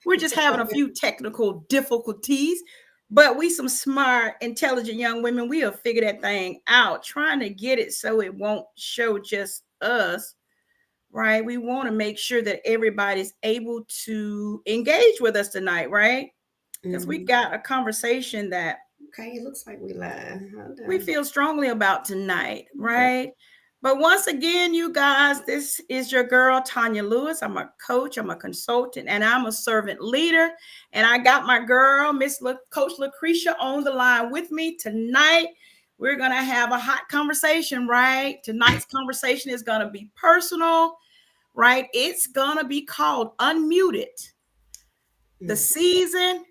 We're just having a few technical difficulties, but we some smart, intelligent young women. We'll figure that thing out, trying to get it so it won't show just us, right? We want to make sure that everybody's able to engage with us tonight, right? Because we Hmm. got a conversation that Okay, it looks like we live. Hold we on. feel strongly about tonight, Okay. right? But once again, you guys, this is your girl, Tonia Lewis. I'm a coach, I'm a consultant, and I'm a servant leader. And I got my girl, Coach Lucretia, on the line with me tonight. We're going to have a hot conversation, right? Tonight's conversation is going to be personal, right? It's going to be called Unmuted. The Mm. season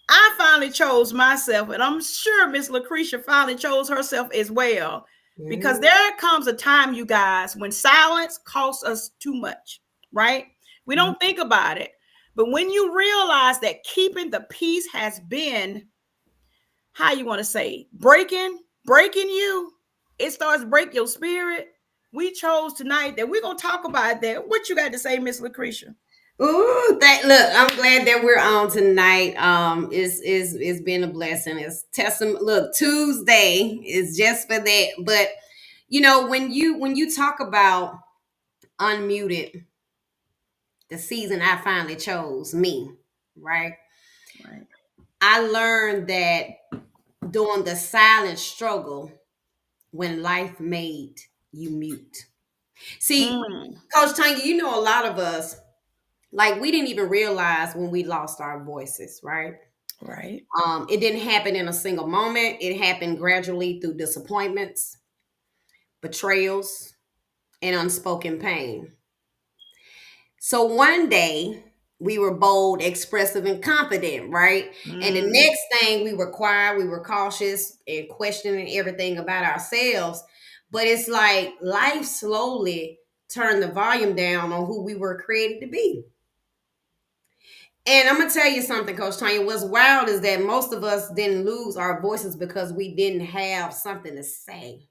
I finally chose myself, and I'm sure Miss Lucretia finally chose herself as well. Because Mhm. there comes a time, you guys, when silence costs us too much, right? We don't think about it. But when you realize that keeping the peace has been, how you want to say, breaking you, it starts to break your spirit. We chose tonight that we're going to talk about that. What you got to say, Miss Lucretia? Ooh, that look! I'm glad that we're on tonight. It's been a blessing. It's testament. Look, Tuesday is just for that. But when you talk about unmuted, the season I finally chose me, right? Right. I learned that during the silent struggle when life made you mute. See, Mm, Coach Tanya, a lot of us, like, we didn't even realize when we lost our voices, right? right. It didn't happen in a single moment. It happened gradually through disappointments, betrayals, and unspoken pain. So one day we were bold, expressive, and confident, right? And the Mm, next thing we were quiet, we were cautious and questioning everything about ourselves. But it's like life slowly turned the volume down on who we were created to be. And I'm gonna tell you something, Coach Tanya. What's wild is that most of us didn't lose our voices because we didn't have something to say.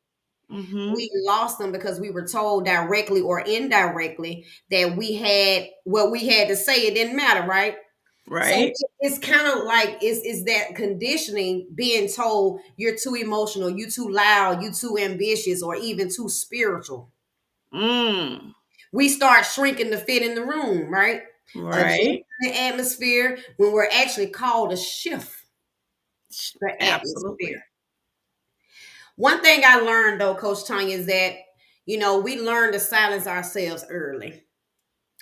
mm-hmm. We lost them because we were told directly or indirectly that we had what we had to say. It didn't matter, right? So Right. it's kind of like it's that conditioning, being told you're too emotional, you too loud, you too ambitious, or even too spiritual. Mm, We start shrinking to fit in the room, right? Adjusting right. the atmosphere when we're actually called to shift the atmosphere. Absolutely. One thing I learned though, Coach Tanya, is that we learned to silence ourselves early.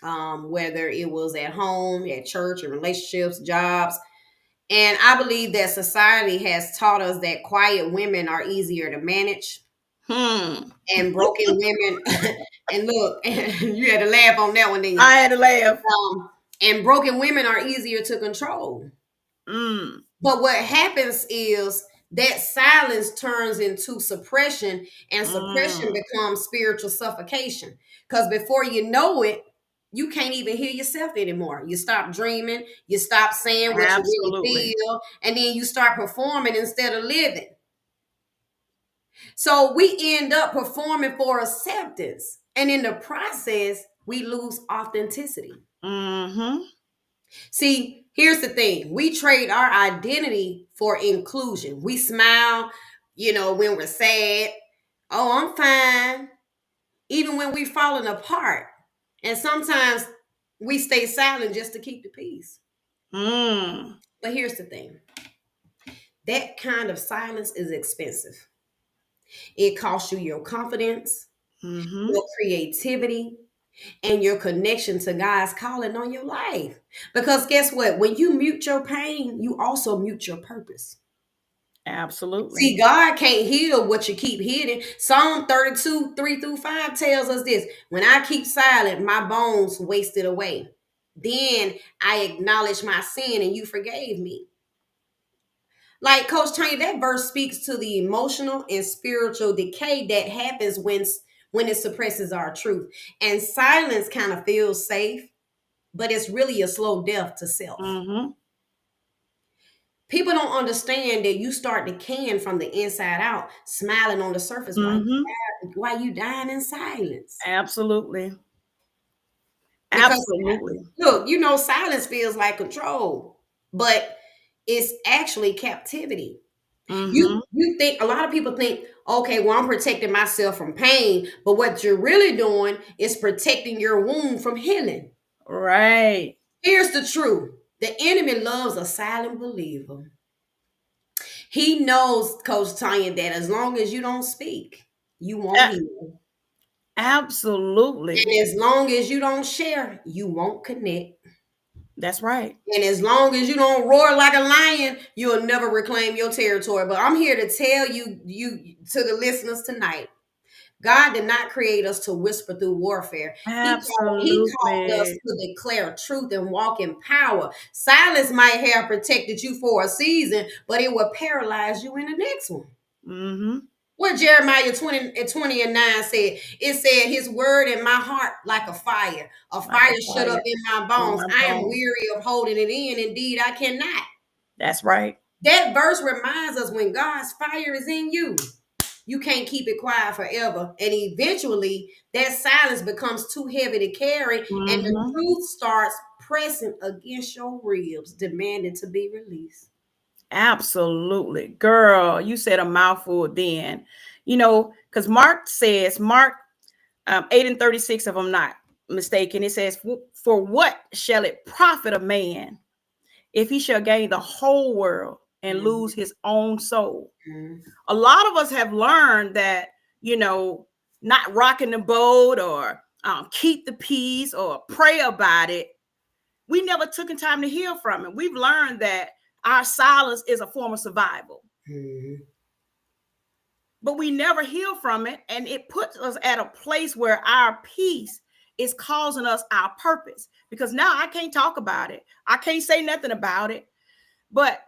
Whether it was at home, at church, in relationships, jobs. And I believe that society has taught us that quiet women are easier to manage Hmm. and broken women. And look, you had to laugh on that one, didn't you? I had to laugh. And broken women are easier to control. Mm, But what happens is that silence turns into suppression, and suppression mm, becomes spiritual suffocation. Because before you know it, you can't even hear yourself anymore. You stop dreaming, you stop saying what you really absolutely. feel, and then you start performing instead of living. So we end up performing for acceptance. And in the process, we lose authenticity. Mm-hmm. See, here's the thing, we trade our identity for inclusion. We smile, when we're sad. Oh, I'm fine. Even when we're falling apart. And sometimes we stay silent just to keep the peace. Mm, But here's the thing, that kind of silence is expensive. It costs you your confidence, mm-hmm. your creativity, and your connection to God's calling on your life. Because guess what? When you mute your pain, you also mute your purpose. Absolutely. See, God can't heal what you keep hidden. Psalm 32, 3 through 5 tells us this: when I keep silent, my bones wasted away. Then I acknowledged my sin and you forgave me. Like Coach Tony, that verse speaks to the emotional and spiritual decay that happens when it suppresses our truth. And silence kind of feels safe, but it's really a slow death to self. Mm-hmm. People don't understand that you start to can from the inside out, smiling on the surface while Mm-hmm. you dying in silence. Absolutely. Because Absolutely. look, silence feels like control, but it's actually captivity. Mm-hmm. You think a lot of people think, okay, well, I'm protecting myself from pain, but what you're really doing is protecting your wound from healing. Right. Here's the truth. The enemy loves a silent believer. He knows, Coach Tanya, that as long as you don't speak, you won't A- heal. Absolutely. And as long as you don't share, you won't connect. That's right. And as long as you don't roar like a lion, you'll never reclaim your territory. But I'm here to tell you to the listeners tonight. God did not create us to whisper through warfare. He called us Absolutely. to declare truth and walk in power. Silence might have protected you for a season, but it will paralyze you in the next one. Mm-hmm. What Jeremiah 20 and 9 said, it said, his word in my heart like a Like a fire shut up fire in my in bones. my I am bones. weary of holding it in. Indeed, I cannot. That's right. That verse reminds us when God's fire is in you, you can't keep it quiet forever. And eventually, that silence becomes too heavy to carry, and the Mm-hmm. truth starts pressing against your ribs, demanding to be released. Absolutely. Girl, you said a mouthful then. Because Mark says, Mark 8 and 36, if I'm not mistaken, it says, for what shall it profit a man if he shall gain the whole world and Mhm, lose his own soul? mhm, A lot of us have learned that, not rocking the boat or keep the peace or pray about it. We never took time to heal from it. We've learned that our silence is a form of survival, mhm, but we never heal from it. And it puts us at a place where our peace is causing us our purpose, because now I can't talk about it. I can't say nothing about it. But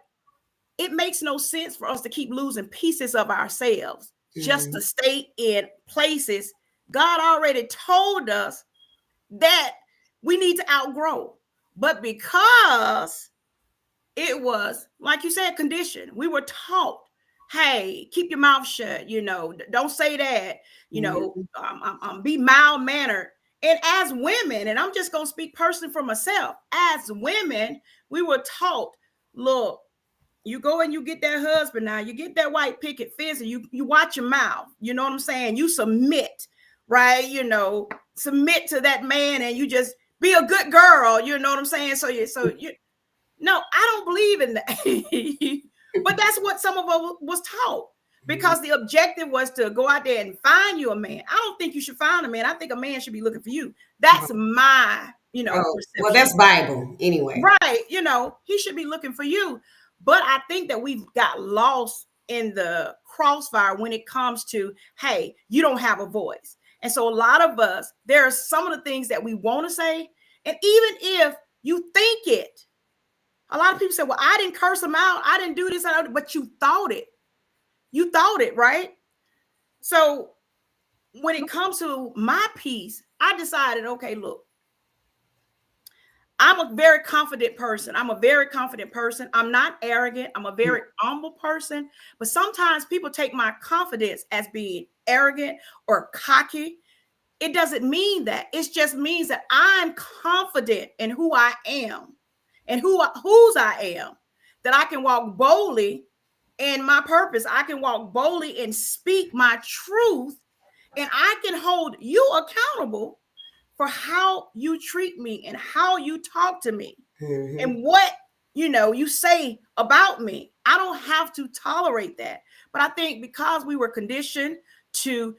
it makes no sense for us to keep losing pieces of ourselves just to mhm, stay in places God already told us that we need to outgrow. But because it was, like you said, conditioned, we were taught, hey, keep your mouth shut, don't say that, mhm. be mild mannered. And as women, and I'm just going to speak personally for myself, as women, we were taught, look, you go and you get that husband now, you get that white picket fence, and you watch your mouth. You know what I'm saying? You submit, right? Submit to that man, and you just be a good girl. You know what I'm saying? So you no, I don't believe in that. But that's what some of us was taught, Mhm. because the objective was to go out there and find you a man. I don't think you should find a man. I think a man should be looking for you. That's my, Oh, well, perception. that's Bible anyway. Right. He should be looking for you. But I think that we've got lost in the crossfire when it comes to, hey, you don't have a voice. And so a lot of us, there are some of the things that we want to say. And even if you think it, a lot of people say, well, I didn't curse them out. I didn't do this, but you thought it. You thought it, right? So when it comes to my piece, I decided, okay, look, I'm a very confident person. I'm a very confident person. I'm not arrogant. I'm a very humble person. But sometimes people take my confidence as being arrogant or cocky. It doesn't mean that. It just means that I'm confident in who I am and whose I am, that I can walk boldly in my purpose. I can walk boldly and speak my truth, and I can hold you accountable for how you treat me and how you talk to me Mhm. and what you say about me. I don't have to tolerate that. But I think because we were conditioned to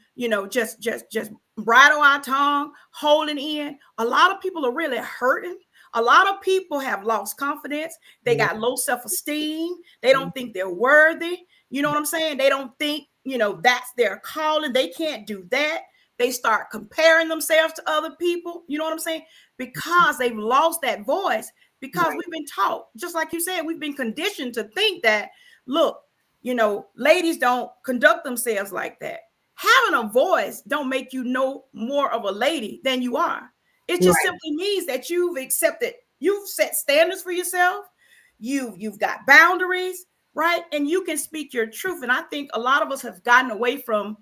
just bridle our tongue, holding in, a lot of people are really hurting. A lot of people have lost confidence. They got low self-esteem. They don't think they're worthy. You know what I'm saying? They don't think that's their calling. They can't do that. They start comparing themselves to other people. You know what I'm saying? Because they've lost that voice, because Right, we've been taught, just like you said, we've been conditioned to think that, look, ladies don't conduct themselves like that. Having a voice don't make you no more of a lady than you are. It just right, simply means that you've set standards for yourself. You've got boundaries, right? And you can speak your truth. And I think a lot of us have gotten away from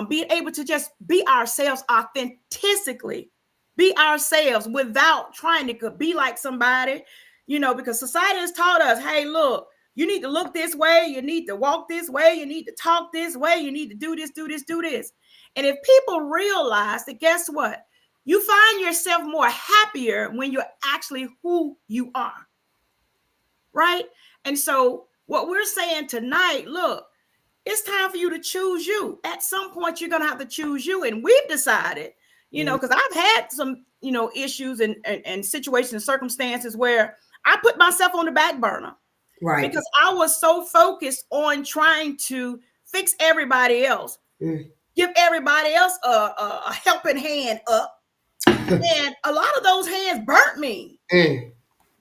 being able to just be ourselves authentically, Be ourselves without trying to be like somebody, because society has taught us, hey, look, you need to look this way, you need to walk this way, you need to talk this way, you need to do this, do this, do this. And if people realize that, guess what? You find yourself more happier when you're actually who you are, right? And so, what we're saying tonight, look, it's time for you to choose you. At some point, you're going to have to choose you. And we've decided, Mm. because I've had some, issues and situations and circumstances where I put myself on the back burner Right. because I was so focused on trying to fix everybody else, Mm. give everybody else a helping hand up. And a lot of those hands burnt me. Mm.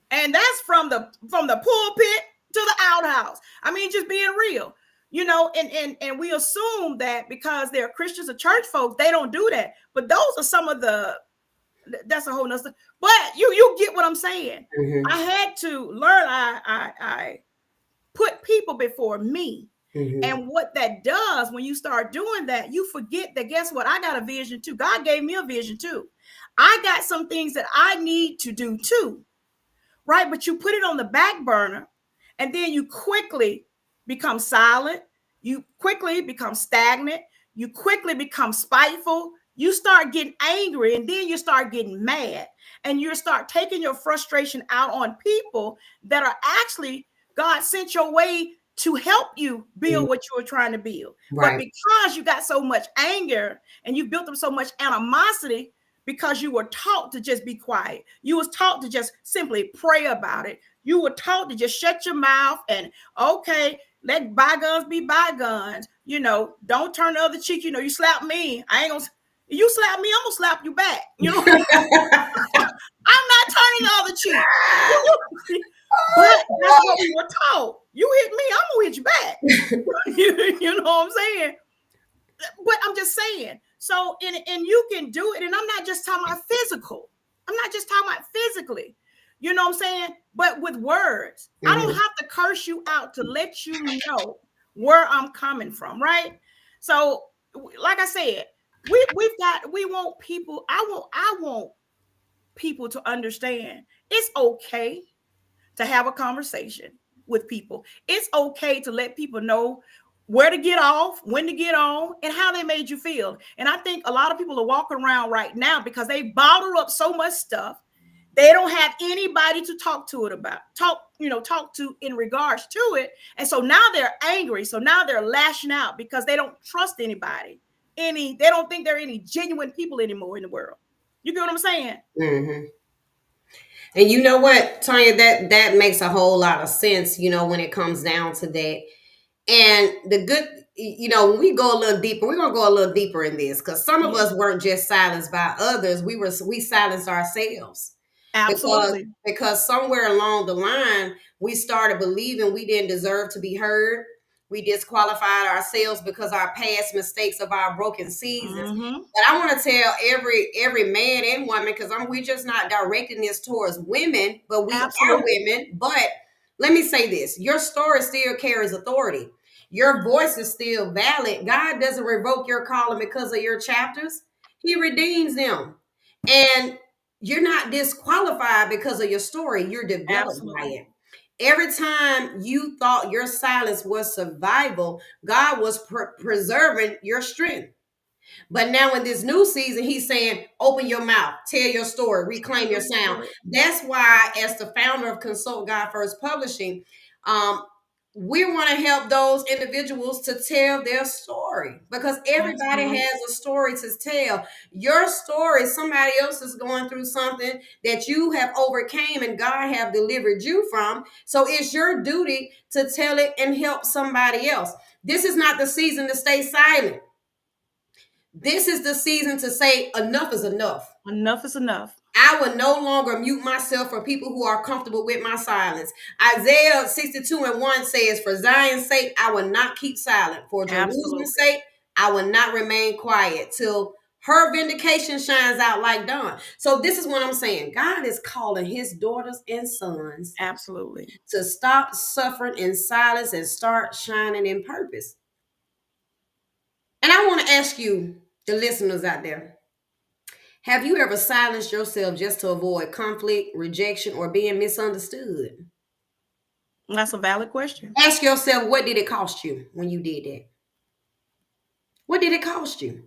And that's from the pulpit to the outhouse. I mean, just being real, and we assume that because they're Christians or church folks, they don't do that. But those are some of that's a whole nother. But you get what I'm saying. Mm-hmm. I had to learn. I put people before me. Mm-hmm. And what that does when you start doing that, you forget that, guess what? I got a vision too. God gave me a vision too. I got some things that I need to do too, right? But you put it on the back burner and then you quickly become silent. You quickly become stagnant. You quickly become spiteful. You start getting angry and then you start getting mad and you start taking your frustration out on people that are actually God sent your way to help you Mm. build what you were trying to build. But Right. because you got so much anger and you built up so much animosity, because you were taught to just be quiet. You was taught to just simply pray about it. You were taught to just shut your mouth and, okay, let bygones be bygones. Don't turn the other cheek. You slap me, I ain't gonna. You slap me, I'm gonna slap you back. I'm not turning the other cheek. But that's what we were taught. You hit me, I'm gonna hit you back. You know what I'm saying? But I'm just saying. So, and you can do it. And I'm not just talking about physical. I'm not just talking about physically. You know what I'm saying? But with words, I don't Mm-hmm. have to curse you out to let you know where I'm coming from, right? So, like I said, we want people. I want people to understand it's okay to have a conversation with people. It's okay to let people know where to get off, when to get on, and how they made you feel. And I think a lot of people are walking around right now because they bottle up so much stuff. They don't have anybody to talk to it about, talk to in regards to it. And so now they're angry. So now they're lashing out because they don't trust anybody. They don't think there are any genuine people anymore in the world. You get what I'm saying? Mm-hmm. And you know what, Tonya, that makes a whole lot of sense, when it comes down to that. And the good, when we go a little deeper, we're gonna go a little deeper in this because some of Yeah, us weren't just silenced by others; we silenced ourselves because absolutely. because somewhere along the line we started believing we didn't deserve to be heard. We disqualified ourselves because our past mistakes of our broken seasons. Mm-hmm. But I want to tell every man and woman, because we just not directing this towards women, but we are Absolutely. women. But let me say this: your story still carries authority. Your voice is still valid. God doesn't revoke your calling because of your chapters. He redeems them. And you're not disqualified because of your story. You're developed by Absolutely. it. Every time you thought your silence was survival, God was preserving your strength. But now in this new season, he's saying, open your mouth, tell your story, Tell reclaim your your sound. story. That's why, as the founder of Consult God First Publishing, um, we want to help those individuals to tell their story because everybody Absolutely. has a story to tell. Your story, somebody else is going through something that you have overcame and God have delivered you from. So it's your duty to tell it and help somebody else. This is not the season to stay silent. This is the season to say enough is enough. Enough is enough. I will no longer mute myself for people who are comfortable with my silence. Isaiah 62:1 says, for Zion's sake, I will not keep silent. For Jerusalem's Absolutely. sake, I will not remain quiet till her vindication shines out like dawn. So this is what I'm saying. God is calling his daughters and sons Absolutely. to stop suffering in silence and start shining in purpose. And I want to ask you, the listeners out there, Have you ever silenced yourself just to avoid conflict, rejection, or being misunderstood? That's a valid question. Ask yourself, what did it cost you when you did that? What did it cost you?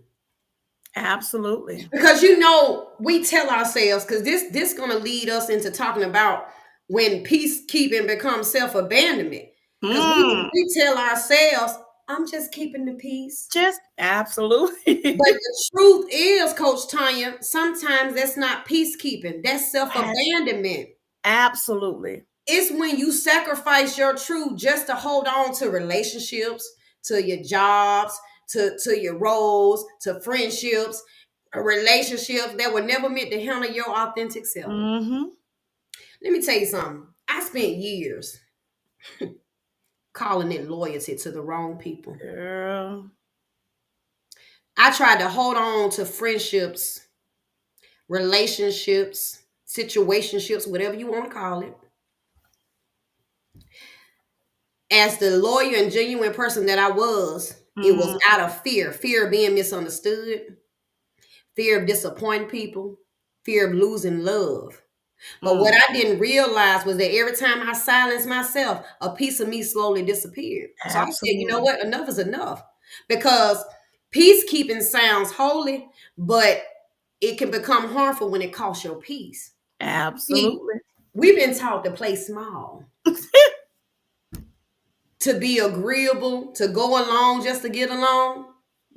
Absolutely. Because we tell ourselves, because this gonna lead us into talking about when peacekeeping becomes self-abandonment. Because Mm, we tell ourselves, I'm just keeping the peace. just absolutely. But the truth is, Coach Tanya, sometimes that's not peacekeeping. That's That's self-abandonment. absolutely. It's when you sacrifice your truth just to hold on to relationships, to your jobs, to your roles, to friendships, relationships that were never meant to handle your authentic self. Mm-hmm. Let me tell you something. I spent years calling it loyalty to the wrong people. Girl. I tried to hold on to friendships, relationships, situationships, whatever you want to call it, as the loyal and genuine person that I was. It was Mm, out of fear of being misunderstood, fear of disappointing people, fear of losing love. But what mm, I didn't realize was that every time I silenced myself, a piece of me slowly disappeared. So I said, you know absolutely. what? Enough is enough. Because peacekeeping sounds holy, but it can become harmful when it costs your peace. See, Absolutely. we've been taught to play small, to be agreeable, to go along just to get along.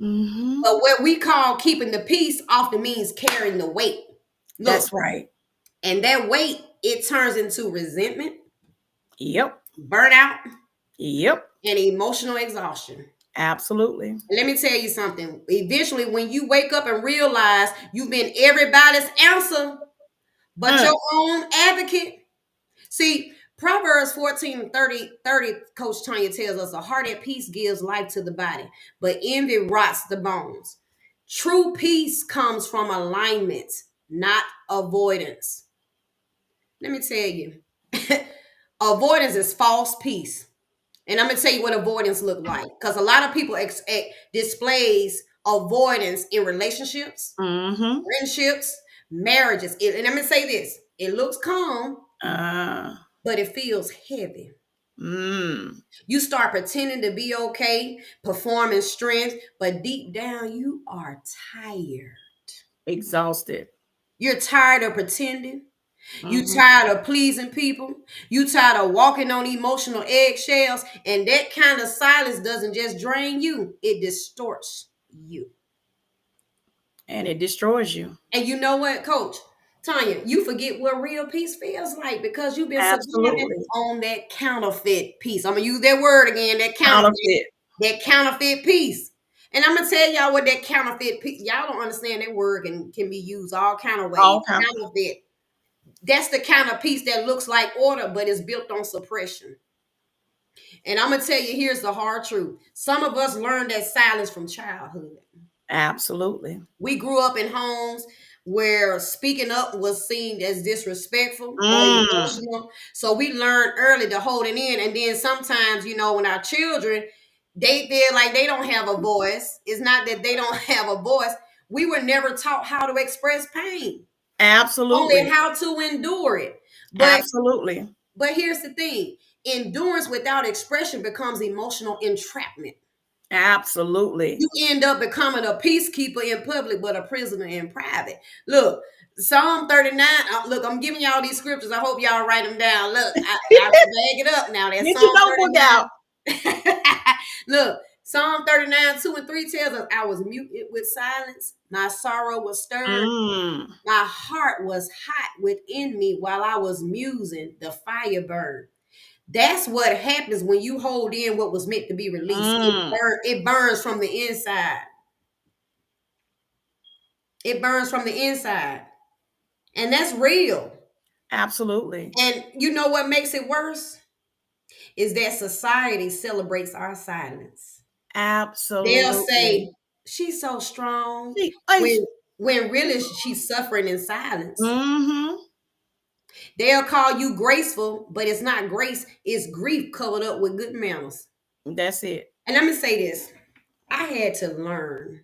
Mm-hmm. But what we call keeping the peace often means carrying the weight. Look, That's right. and that weight, it turns into resentment, Yep. burnout, Yep. and emotional exhaustion. Absolutely. And let me tell you something. Eventually, when you wake up and realize you've been everybody's answer but Mm, your own advocate. See, Proverbs 14 and 30, Coach Tonya tells us a heart at peace gives life to the body, but envy rots the bones. True peace comes from alignment, not avoidance. Let me tell you, avoidance is false peace. And I'm gonna tell you what avoidance look like, because a lot of people displays avoidance in relationships, mm-hmm. friendships, marriages. And I'm gonna say this: it looks calm, Uh, but it feels heavy. mm, You start pretending to be okay, performing strength, but deep down you are tired. exhausted. You're tired of pretending. You Mm-hmm. tired of pleasing people. You tired of walking on emotional eggshells. And that kind of silence doesn't just drain you, it distorts you. And it destroys you. And you know what, Coach? Tanya, you forget what real peace feels like because you've been surviving Absolutely. on that counterfeit peace. I'm gonna use that word again, Counterfeit. that counterfeit peace. And I'm gonna tell y'all what that counterfeit peace. Y'all don't understand that word can be used all kind of ways. All kind. Counterfeit. That's the kind of peace that looks like order, but is built on suppression. And I'm gonna tell you, here's the hard truth. Some of us learned that silence from childhood. Absolutely. We grew up in homes where speaking up was seen as disrespectful or Mm, emotional. So we learned early to hold it in. And then sometimes, when our children, they feel like they don't have a voice. It's not that they don't have a voice. We were never taught how to express pain, only absolutely. how to endure it. But Absolutely. but here's the thing: endurance without expression becomes emotional entrapment. Absolutely. You end up becoming a peacekeeper in public, but a prisoner in private. Look, Psalm 39. Look, I'm giving y'all these scriptures. I hope y'all write them down. Look, I bag it up now. That's Get your Psalm notebook out. 39. Look, Psalm 39, 2 and 3 tells us, I was muted with silence. My sorrow was stirred. Mm, My heart was hot within me while I was musing. The fire burned. That's what happens when you hold in what was meant to be released. mm, It burns from the inside. It burns from the inside. And that's real. absolutely. And you know what makes it worse? Is that society celebrates our silence. They'll Absolutely. say, she's so strong. See, I, When really she's suffering in silence. mm-hmm. They'll call you graceful, but it's not grace, it's grief covered up with good manners. That's it. And let me say this. I had to learn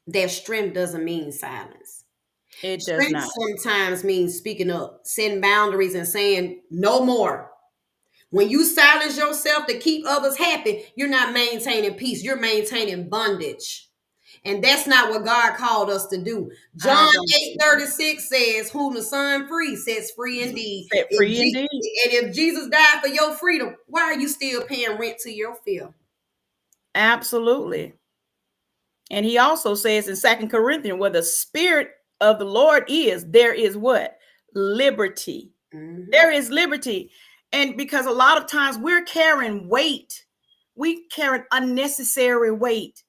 that strength doesn't mean silence. It does Strength not. sometimes means speaking up, setting boundaries, and saying no more. When you silence yourself to keep others happy, you're not maintaining peace, you're maintaining bondage. And that's not what God called us to do. I John don't 8:36 says, whom the Son free sets free indeed. set free indeed. And if Jesus died for your freedom, why are you still paying rent to your fear? Absolutely. And he also says in Second Corinthians, where the Spirit of the Lord is, there is what? Liberty. Mm-hmm. There is liberty. And because a lot of times we're carrying weight, we carry unnecessary weight.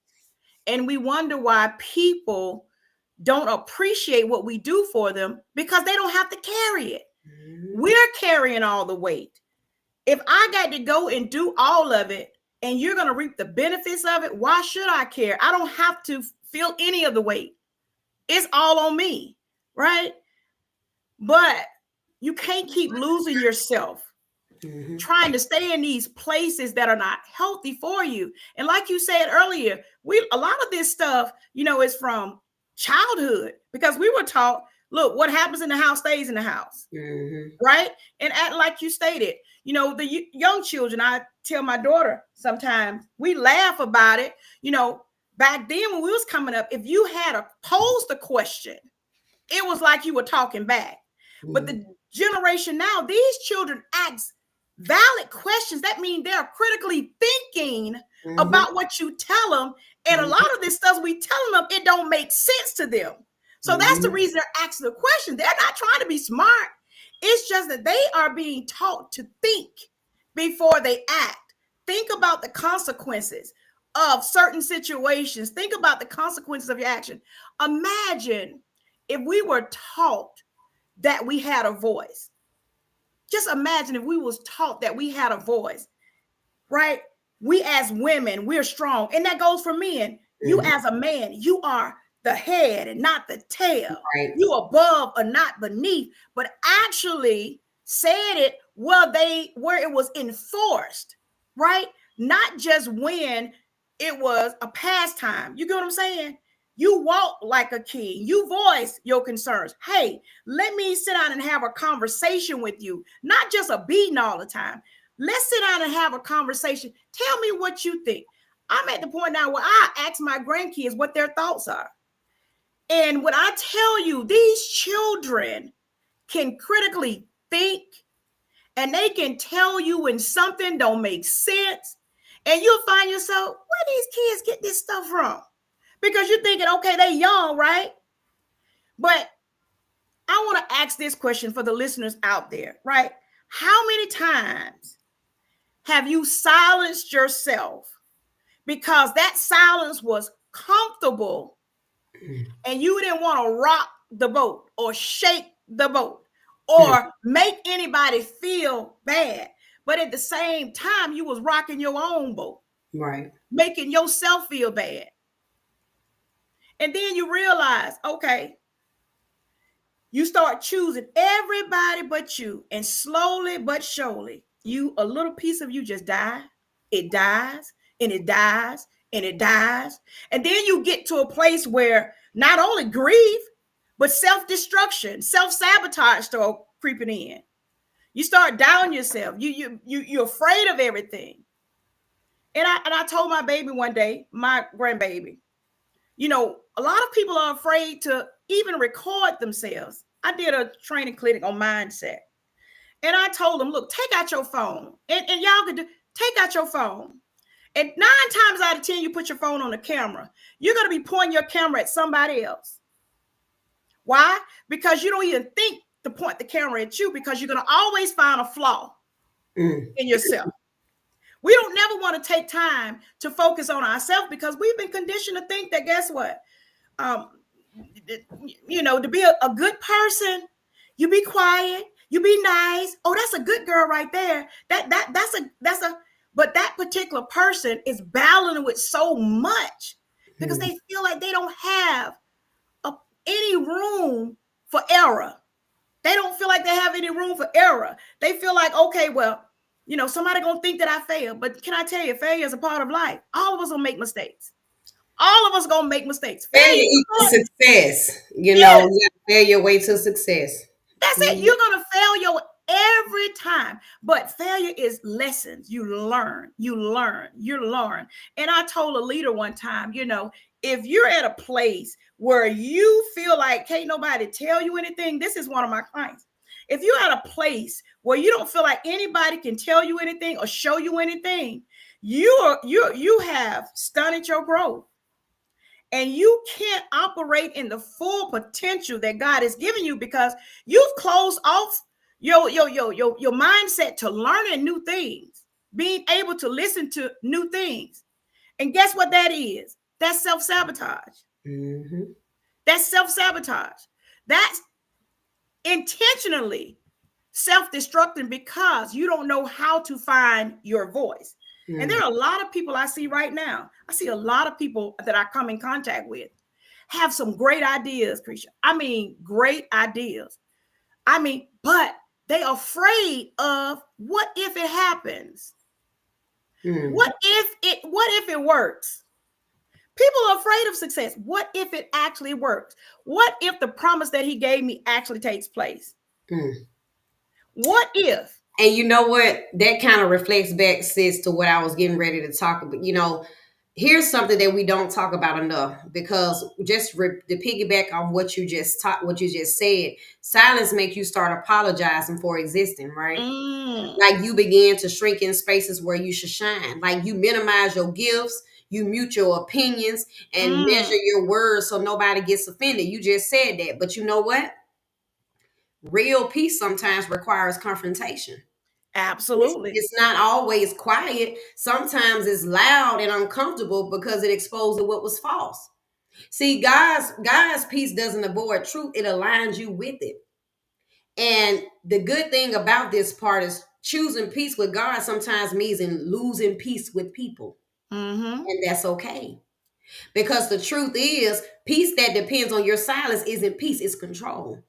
And we wonder why people don't appreciate what we do for them because they don't have to carry it. Mm-hmm. We're carrying all the weight. If I got to go and do all of it and you're going to reap the benefits of it, why should I care? I don't have to feel any of the weight. It's all on me, right? But you can't keep losing yourself trying to stay in these places that are not healthy for you. And like you said earlier, a lot of this stuff, is from childhood because we were taught, look, what happens in the house stays in the house. Right? And like you stated, the young children, I tell my daughter sometimes, we laugh about it. Back then when we was coming up, if you had posed a question, it was like you were talking back. But the generation now, these children ask valid questions. That means they're critically thinking about what you tell them. And a lot of this stuff we telling them, it don't make sense to them. So that's the reason they're asking the question. They're not trying to be smart. It's just that they are being taught to think before they act. Think about the consequences of certain situations. Think about the consequences of your action. Imagine if we were taught that we had a voice. Just imagine if we was taught that we had a voice, right? We as women, we're strong. And that goes for men. You as a man, you are the head and not the tail. Right. You above or not beneath, but actually said it where it was enforced, right? Not just when it was a pastime. You get what I'm saying? You walk like a king. You voice your concerns. Hey, let me sit down and have a conversation with you, not just a beating all the time. Let's sit down and have a conversation. Tell me what you think. I'm at the point now where I ask my grandkids what their thoughts are. And when I tell you, these children can critically think and they can tell you when something don't make sense. And you'll find yourself, where these kids get this stuff from? Because you're thinking, okay, they young, right? But I want to ask this question for the listeners out there, right? How many times have you silenced yourself because that silence was comfortable and you didn't want to rock the boat or shake the boat or make anybody feel bad? But at the same time, you was rocking your own boat, right? Making yourself feel bad. And then you realize, okay, you start choosing everybody but you. And slowly but surely, a little piece of you just dies. It dies and it dies and it dies. And then you get to a place where not only grief, but self-destruction, self-sabotage start creeping in. You start doubting yourself. You're afraid of everything. And I told my baby one day, my grandbaby, a lot of people are afraid to even record themselves. I did a training clinic on mindset. And I told them, look, take out your phone. And y'all could take out your phone. And 9 times out of 10, you put your phone on the camera. You're going to be pointing your camera at somebody else. Why? Because you don't even think to point the camera at you because you're going to always find a flaw in yourself. We don't never want to take time to focus on ourselves because we've been conditioned to think that, guess what? To be a good person, you be quiet, you be nice. Oh, that's a good girl right there. But that particular person is battling with so much because they feel like they don't have any room for error. They don't feel like they have any room for error. They feel like, okay, well, somebody gonna think that I failed. But can I tell you, failure is a part of life. All of us will make mistakes. All of us gonna make mistakes. Failure Failure, equals success. You know, yeah, you gotta fail your way to success. that's it. Mhm. You're gonna fail your every time. But failure is lessons. You learn, you learn, you learn. And I told a leader one time, if you're at a place where you feel like can't nobody tell you anything, this is one of my clients. If you're at a place where you don't feel like anybody can tell you anything or show you anything, you have stunted your growth, and you can't operate in the full potential that God has given you because you've closed off your mindset to learning new things, being able to listen to new things. And guess what that is? That's self-sabotage. Mhm. That's self-sabotage. That's intentionally self-destructing because you don't know how to find your voice. And there Mhm. are a lot of people I see right now. I see a lot of people that I come in contact with have some great ideas, Krisha. I mean, great ideas. I mean, but they are afraid of what if it happens? Mhm. What if it works? People are afraid of success. What if it actually works? What if the promise that he gave me actually takes place? Mhm. What if? And you know what? That kind of reflects back, sis, to what I was getting ready to talk about. Here's something that we don't talk about enough because to piggyback on what you just taught, what you just said, silence makes you start apologizing for existing, right? Mm, Like you begin to shrink in spaces where you should shine. Like you minimize your gifts, you mute your opinions, and measure mm, your words so nobody gets offended. You just said that. But you know what? Real peace sometimes requires confrontation. absolutely. It's not always quiet. Sometimes it's loud and uncomfortable because it exposes what was false. See, God's peace doesn't avoid truth, it aligns you with it. And the good thing about this part is choosing peace with God sometimes means in losing peace with people. Mm-hmm. And that's okay. Because the truth is, peace that depends on your silence isn't peace, it's control.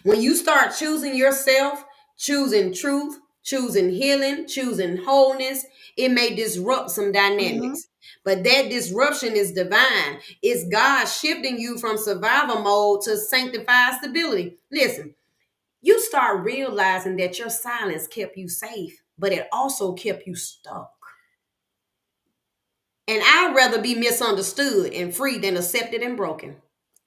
When you start choosing yourself, choosing truth, choosing healing, choosing wholeness, it may disrupt some Mm-hmm. dynamics. But that disruption is divine. It's God shifting you from survival mode to sanctified stability. Listen, you start realizing that your silence kept you safe, but it also kept you stuck. And I'd rather be misunderstood and free than accepted and broken. So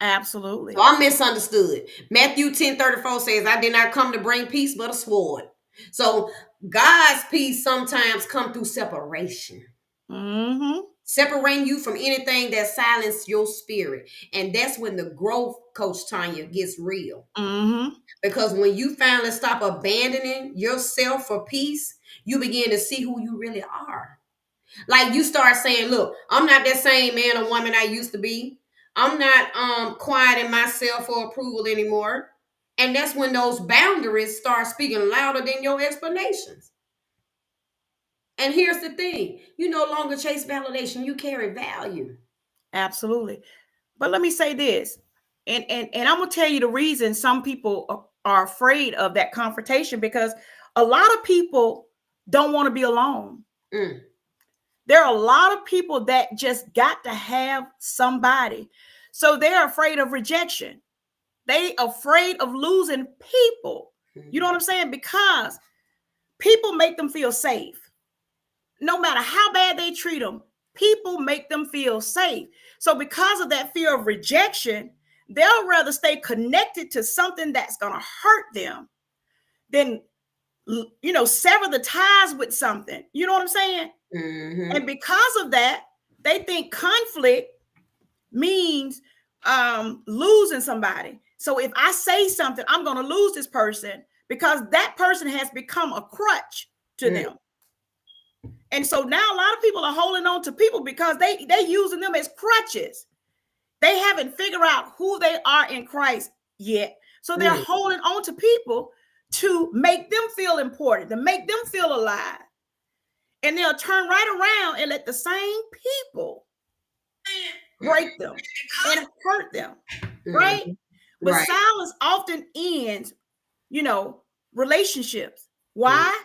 Absolutely. I'm misunderstood. Matthew 10:34 says, I did not come to bring peace, but a sword. So God's peace sometimes come through separation. Mm-hmm. Separating you from anything that silences your spirit. And that's when the growth, Coach Tonia, gets real. Mm-hmm. Because when you finally stop abandoning yourself for peace, you begin to see who you really are. Like you start saying, look, I'm not that same man or woman I used to be. I'm not quieting myself for approval anymore. And that's when those boundaries start speaking louder than your explanations. And here's the thing, you no longer chase validation, you carry value. Absolutely. But let me say this, and I'm gonna tell you the reason some people are afraid of that confrontation because a lot of people don't want to be alone. Mm, There are a lot of people that just got to have somebody, so they're afraid of rejection. They afraid of losing people. You know mm, what I'm saying? Because people make them feel safe. No matter how bad they treat them, people make them feel safe. So, because of that fear of rejection, they'll rather stay connected to something that's going to hurt them than, sever the ties with something. You know what I'm saying? And mm-hmm, because of that, they think conflict means losing somebody. So, if I say something, I'm going to lose this person because that person has become a crutch to mm, them. And so now a lot of people are holding on to people because they using them as crutches. They haven't figured out who they are in Christ yet. So they're mm, holding on to people to make them feel important, to make them feel alive. And they'll turn right around and let the same people break them and hurt them, right? mm. But Right. silence often ends, you know, relationships. Mm, Why?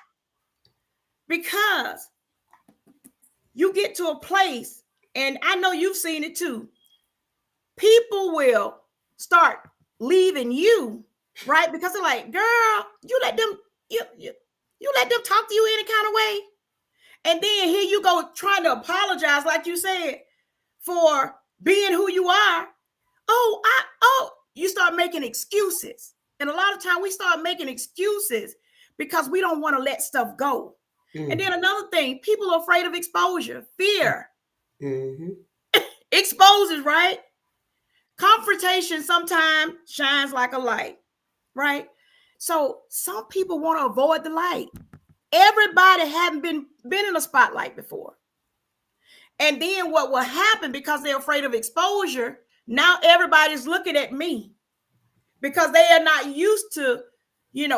Because you get to a place and I know you've seen it too. People will start leaving you, right? Because they're like, girl, you let them, you let them talk to you any kind of way. And then here you go trying to apologize, like you said, for being who you are. You start making excuses. And a lot of time we start making excuses because we don't want to let stuff go. And then another thing, people are afraid of exposure, fear. Exposes, right? Confrontation sometimes shines like a light, right? So some people want to avoid the light. Everybody haven't been in a spotlight before. And then what will happen, because they're afraid of exposure, now everybody's looking at me because they are not used to,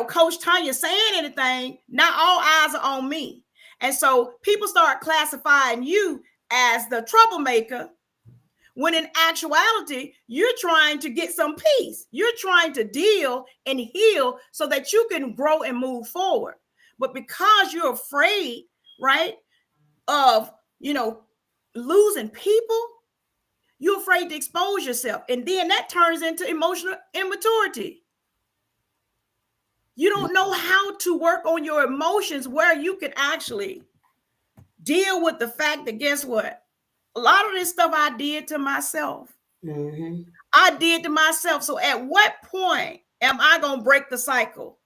Coach Tonia saying anything. Now all eyes are on me. And so people start classifying you as the troublemaker, when in actuality, you're trying to get some peace. You're trying to deal and heal so that you can grow and move forward. But because you're afraid, right, of, losing people, you're afraid to expose yourself. And then that turns into emotional immaturity. You don't know how to work on your emotions where you can actually deal with the fact that, guess what? A lot of this stuff I did to myself. I did to myself. So at what point am I going to break the cycle?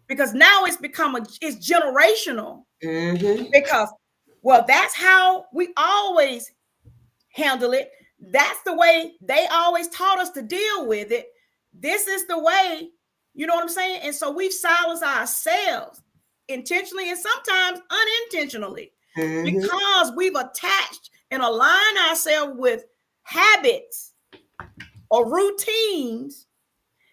Because now it's it's generational. Because, well, that's how we always handle it. That's the way they always taught us to deal with it. This is the way, you know what I'm saying? And so we've silenced ourselves intentionally and sometimes unintentionally, because we've attached and aligned ourselves with habits or routines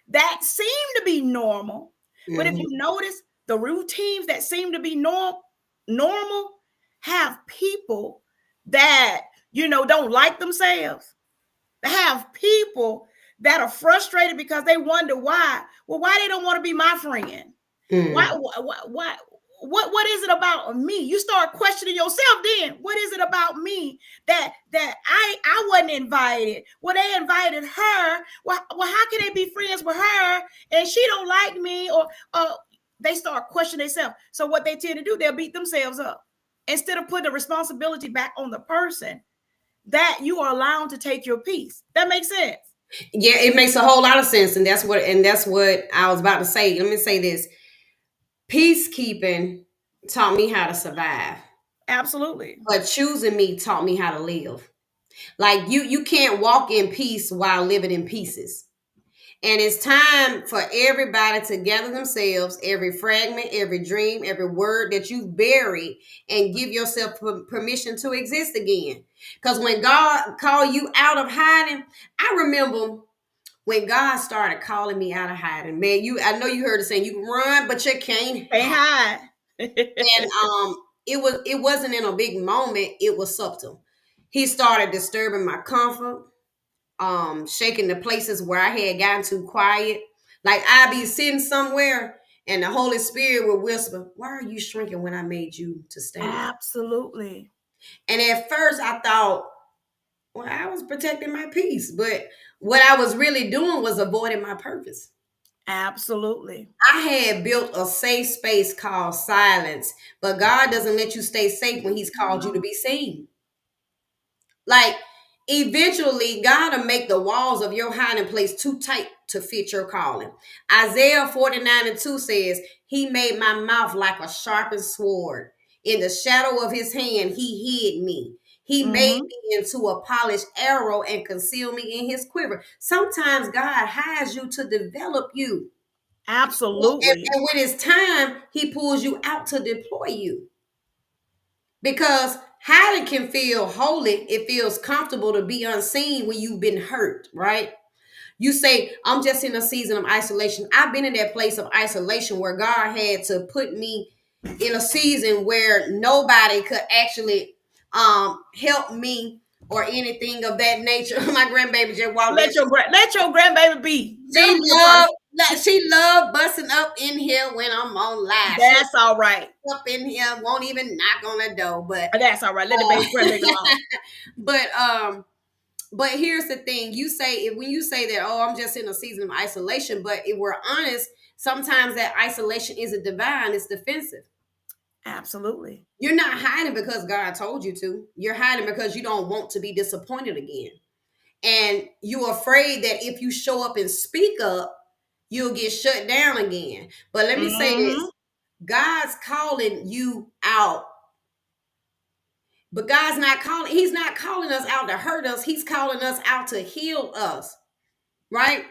that seem to be normal. But if you notice, the routines that seem to be normal have people that, don't like themselves. They have people that are frustrated because they wonder why. Well, why they don't want to be my friend? Why? What is it about me? You start questioning yourself. Then what is it about me that I wasn't invited? Well, they invited her. Well, how can they be friends with her and she don't like me? Or they start questioning themselves. So what they tend to do, they'll beat themselves up instead of putting the responsibility back on the person that you are allowed to take your peace. That makes sense. Yeah, it makes a whole lot of sense, and that's what I was about to say. Let me say this: peacekeeping taught me how to survive. Absolutely. But choosing me taught me how to live. Like you can't walk in peace while living in pieces. And it's time for everybody to gather themselves, every fragment, every dream, every word that you've buried, and give yourself permission to exist again. Because when God called you out of hiding, I remember when God started calling me out of hiding, man, I know you heard the saying, you can run, but you can't hide. And it wasn't in a big moment, it was subtle. He started disturbing my comfort, shaking the places where I had gotten too quiet. Like I'd be sitting somewhere and the Holy Spirit would whisper, "Why are you shrinking when I made you to stand?" Absolutely. And at first I thought, well, I was protecting my peace, but what I was really doing was avoiding my purpose. Absolutely. I had built a safe space called silence, but God doesn't let you stay safe when He's called you to be seen. Like, eventually, God will make the walls of your hiding place too tight to fit your calling. Isaiah 49:2 says, He made my mouth like a sharpened sword. In the shadow of His hand, He hid me. He made me into a polished arrow and concealed me in His quiver. Sometimes God hides you to develop you. Absolutely. And when it's time, He pulls you out to deploy you. Because hiding can feel holy. It feels comfortable to be unseen when you've been hurt, right? You say, I'm just in a season of isolation. I've been in that place of isolation where God had to put me in a season where nobody could actually help me or anything of that nature. My grandbaby just walked in. Let your grandbaby be. Let She him be a part of loved, it. Like she love busting up in here when I'm on live. She That's all right. up in here, won't even knock on the door. That's all right. Let the Uh, baby grandbaby alone. but um, but here's the thing: you say if when you say that, oh, I'm just in a season of isolation. But if we're honest, sometimes that isolation isn't divine; it's defensive. Absolutely. You're not hiding because God told you to. You're hiding because you don't want to be disappointed again. And you're afraid that if you show up and speak up, you'll get shut down again. But let me say Mm-hmm. this, God's calling you out. But he's not calling us out to hurt us. He's calling us out to heal us. Right?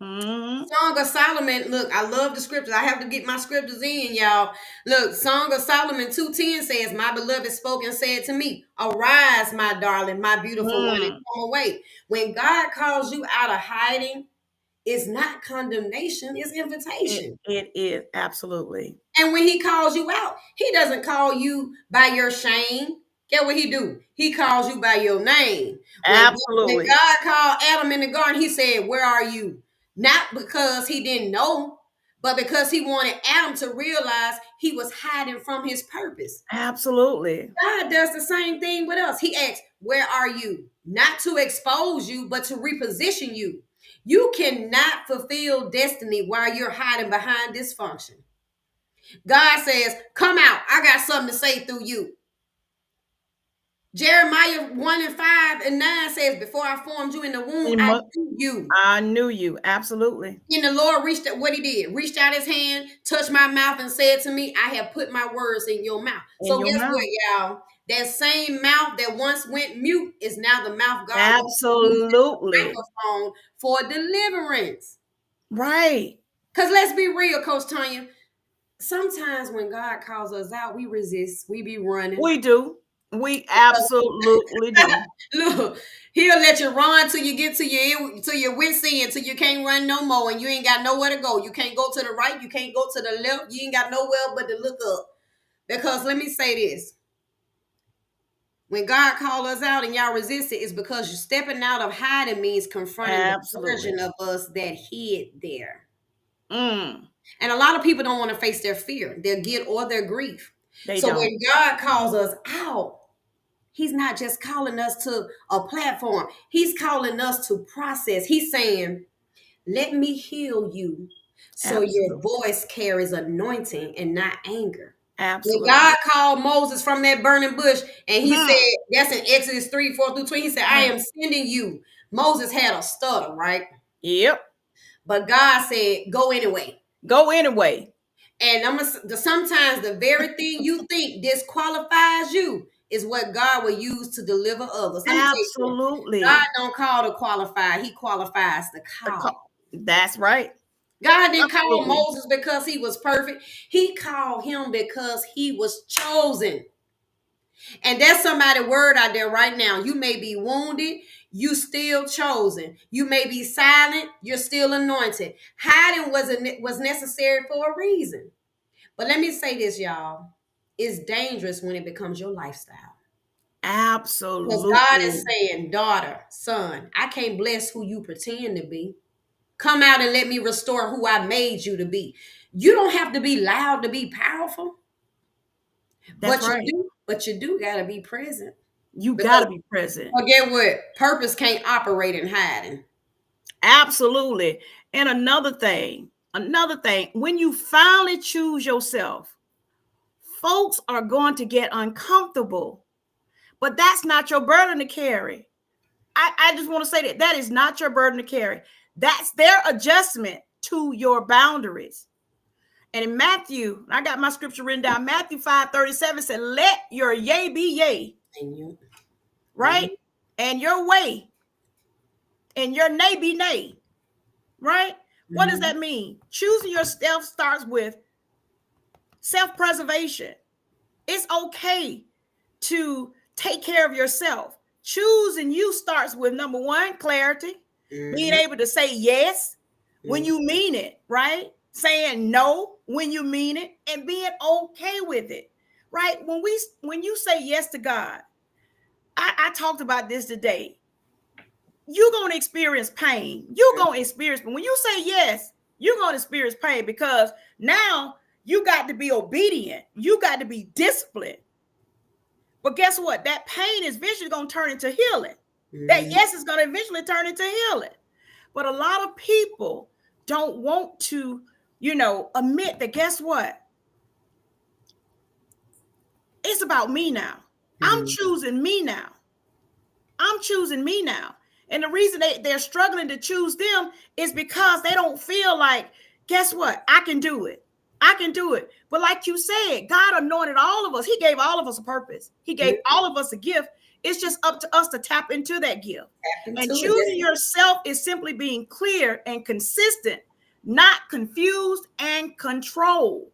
Mm-hmm. Song of Solomon, look, I love the scriptures. I have to get my scriptures in, y'all. Look, Song of Solomon 2:10 says, my beloved spoke and said to me, arise, my darling, my beautiful one, and Mm. come away. When God calls you out of hiding, it's not condemnation, it's invitation. It is absolutely. And when he calls you out, he doesn't call you by your shame. Get what he do? He calls you by your name. When Absolutely. God called Adam in the garden, he said, where are you? Not because he didn't know, but because he wanted Adam to realize he was hiding from his purpose. Absolutely. God does the same thing with us. He asks, where are you? Not to expose you, but to reposition you. You cannot fulfill destiny while you're hiding behind dysfunction. God says, come out. I got something to say through you. Jeremiah 1:5 and 9 says, before I formed you in the womb, I knew you. I knew you. Absolutely. And the Lord reached out, what he did, reached out his hand, touched my mouth, and said to me, I have put my words in your mouth. In So your guess mouth. what, y'all? That same mouth that once went mute is now the mouth God wants to use as a Absolutely. microphone for deliverance. Right. Because let's be real, Coach Tonia. Sometimes when God calls us out, we resist. We be running. We do. We absolutely do. Look, he'll let you run till you get to your wits end, till you can't run no more, and you ain't got nowhere to go. You can't go to the right, you can't go to the left, you ain't got nowhere but to look up. Because let me say this: when God calls us out and y'all resist it, it's because you're stepping out of hiding means confronting the Absolutely. version of us that hid there. Mm. And a lot of people don't want to face their fear, their guilt, or their grief. They So don't. when God calls us out, he's not just calling us to a platform. He's calling us to process. He's saying, let me heal you so your Absolutely. voice carries anointing and not anger. When Absolutely. God called Moses from that burning bush and he said, Hmm. that's in Exodus 3:4-20, he said, I am sending you. Moses had a stutter, right? Yep. But God said, go anyway. Go anyway. And sometimes the very thing you think disqualifies you is what God will use to deliver others. Let me tell you something. God Absolutely. don't call to qualify; He qualifies the call. That's right. God didn't call Absolutely. Moses because he was perfect. He called him because he was chosen. And there's somebody word out there right now. You may be wounded, you still chosen. You may be silent, you're still anointed. Hiding was necessary for a reason. But let me say this, y'all. It's dangerous when it becomes your lifestyle. Because God is Absolutely. saying, daughter, son, I can't bless who you pretend to be. Come out and let me restore who I made you to be. You don't have to be loud to be powerful, That's right. but you do gotta be present. You got Because to be present. forget what? Purpose can't operate in hiding. Absolutely. And another thing, when you finally choose yourself, folks are going to get uncomfortable, but that's not your burden to carry. I just want to say that that is not your burden to carry. That's their adjustment to your boundaries. And in Matthew, I got my scripture written down. Matthew 5:37 said, let your yea be yea, And you, right? And your way and your nay be nay, right? What does mm-hmm. that mean? Choosing yourself starts with self-preservation. It's okay to take care of yourself. Choosing you starts with number one, clarity, being Mm-hmm. able to say yes when Mm-hmm. you mean it, right? Saying no when you mean it, and being okay with it, right? When you say yes to God, I talked about this today. You're gonna experience pain. You're gonna experience, but when you say yes, You're going to experience pain because now you got to be obedient. You got to be disciplined. But guess what? That pain is eventually going to turn into healing. That Mm-hmm. yes is going to eventually turn into healing. But a lot of people don't want to, admit that guess what? It's about me now. I'm Mm-hmm. choosing me now. I'm choosing me now. And the reason they're struggling to choose them is because they don't feel like, guess what? I can do it. I can do it. But like you said, God anointed all of us. He gave all of us a purpose. He gave Mm-hmm. all of us a gift. It's just up to us to tap into that gift. Tap And into it. choosing yourself is simply being clear and consistent, not confused and controlled.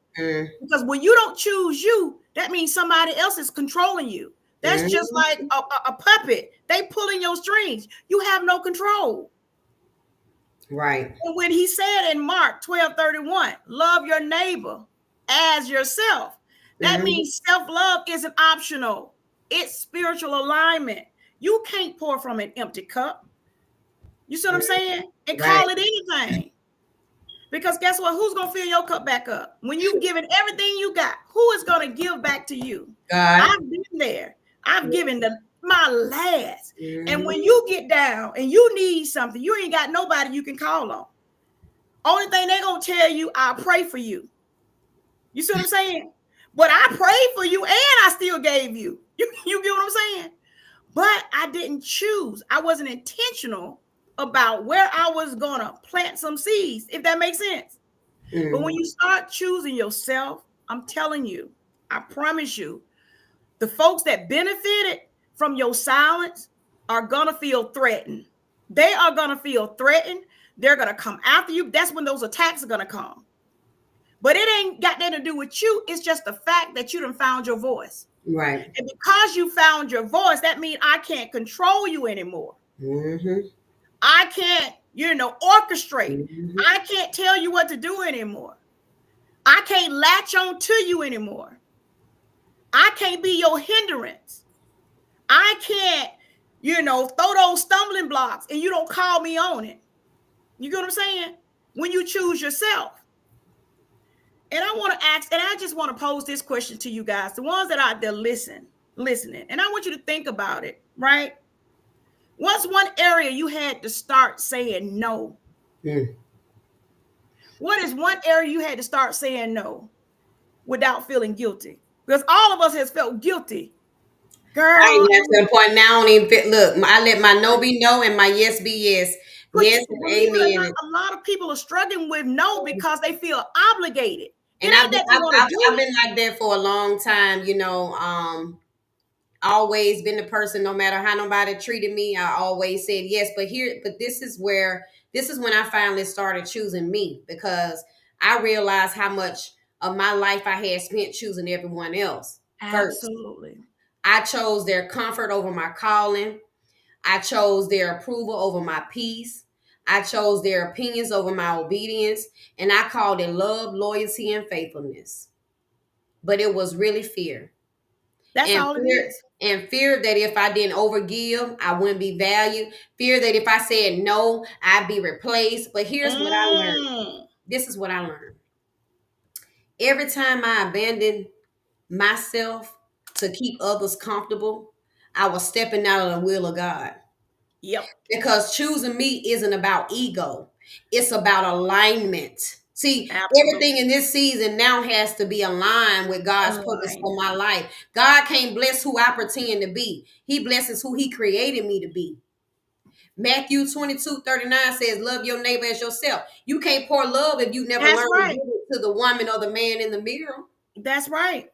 Because when you don't choose you, that means somebody else is controlling you. That's just Mm-hmm. like a puppet. They pulling your strings. You have no control. Right. And when he said in Mark 12:31, love your neighbor as yourself, that Mm-hmm. means self-love isn't optional. It's spiritual alignment. You can't pour from an empty cup. You see what I'm saying? And Right. call it anything. Because guess what? Who's gonna fill your cup back up? When you've given everything you got, who is gonna give back to you? God. I've been there. I've given my last. And Mm-hmm. when you get down and you need something, you ain't got nobody you can call on. Only thing they're gonna tell you, I'll pray for you. You see what I'm saying? But I prayed for you and I still gave you. You get what I'm saying? But I didn't choose. I wasn't intentional about where I was gonna plant some seeds, if that makes sense. But when Mm-hmm. you start choosing yourself, I'm telling you, I promise you, the folks that benefited from your silence are gonna feel threatened. They are gonna feel threatened. They're gonna come after you. That's when those attacks are gonna come. But it ain't got nothing to do with you. It's just the fact that you done found your voice. Right. And because you found your voice, that means I can't control you anymore. Mm-hmm. I can't, orchestrate. Mm-hmm. I can't tell you what to do anymore. I can't latch on to you anymore. I can't be your hindrance. I can't, throw those stumbling blocks and you don't call me on it. You get what I'm saying? When you choose yourself. And I want to ask, and I just want to pose this question to you guys, the ones that are out there listening. And I want you to think about it, right? What's one area you had to start saying no? Mm. What is one area you had to start saying no without feeling guilty? Because all of us has felt guilty. I Girl, ain't got to the point now. I don't even fit. Look, I let my no be no and my yes be yes. but Yes and believe it or amen. not, a lot of people are struggling with no because they feel obligated. It And I've ain't been, that they want to do I've it. been like that for a long time. Always been the person. No matter how nobody treated me, I always said yes. But this is when I finally started choosing me because I realized how much of my life I had spent choosing everyone else first. Absolutely. I chose their comfort over my calling. I chose their approval over my peace. I chose their opinions over my obedience. And I called it love, loyalty, and faithfulness. But it was really fear. That's And all it fear is. and fear that if I didn't overgive, I wouldn't be valued. Fear that if I said no, I'd be replaced. But here's what I learned. Mm. This is what I learned. Every time I abandoned myself to keep others comfortable, I was stepping out of the will of God. Yep. Because choosing me isn't about ego, it's about alignment. See, everything Absolutely. in this season now has to be aligned with God's purpose for Alignment. my life. God can't bless who I pretend to be, He blesses who He created me to be. Matthew 22:39 says, love your neighbor as yourself. You can't pour love if you never That's learned to right. give it to the woman or the man in the mirror. That's right.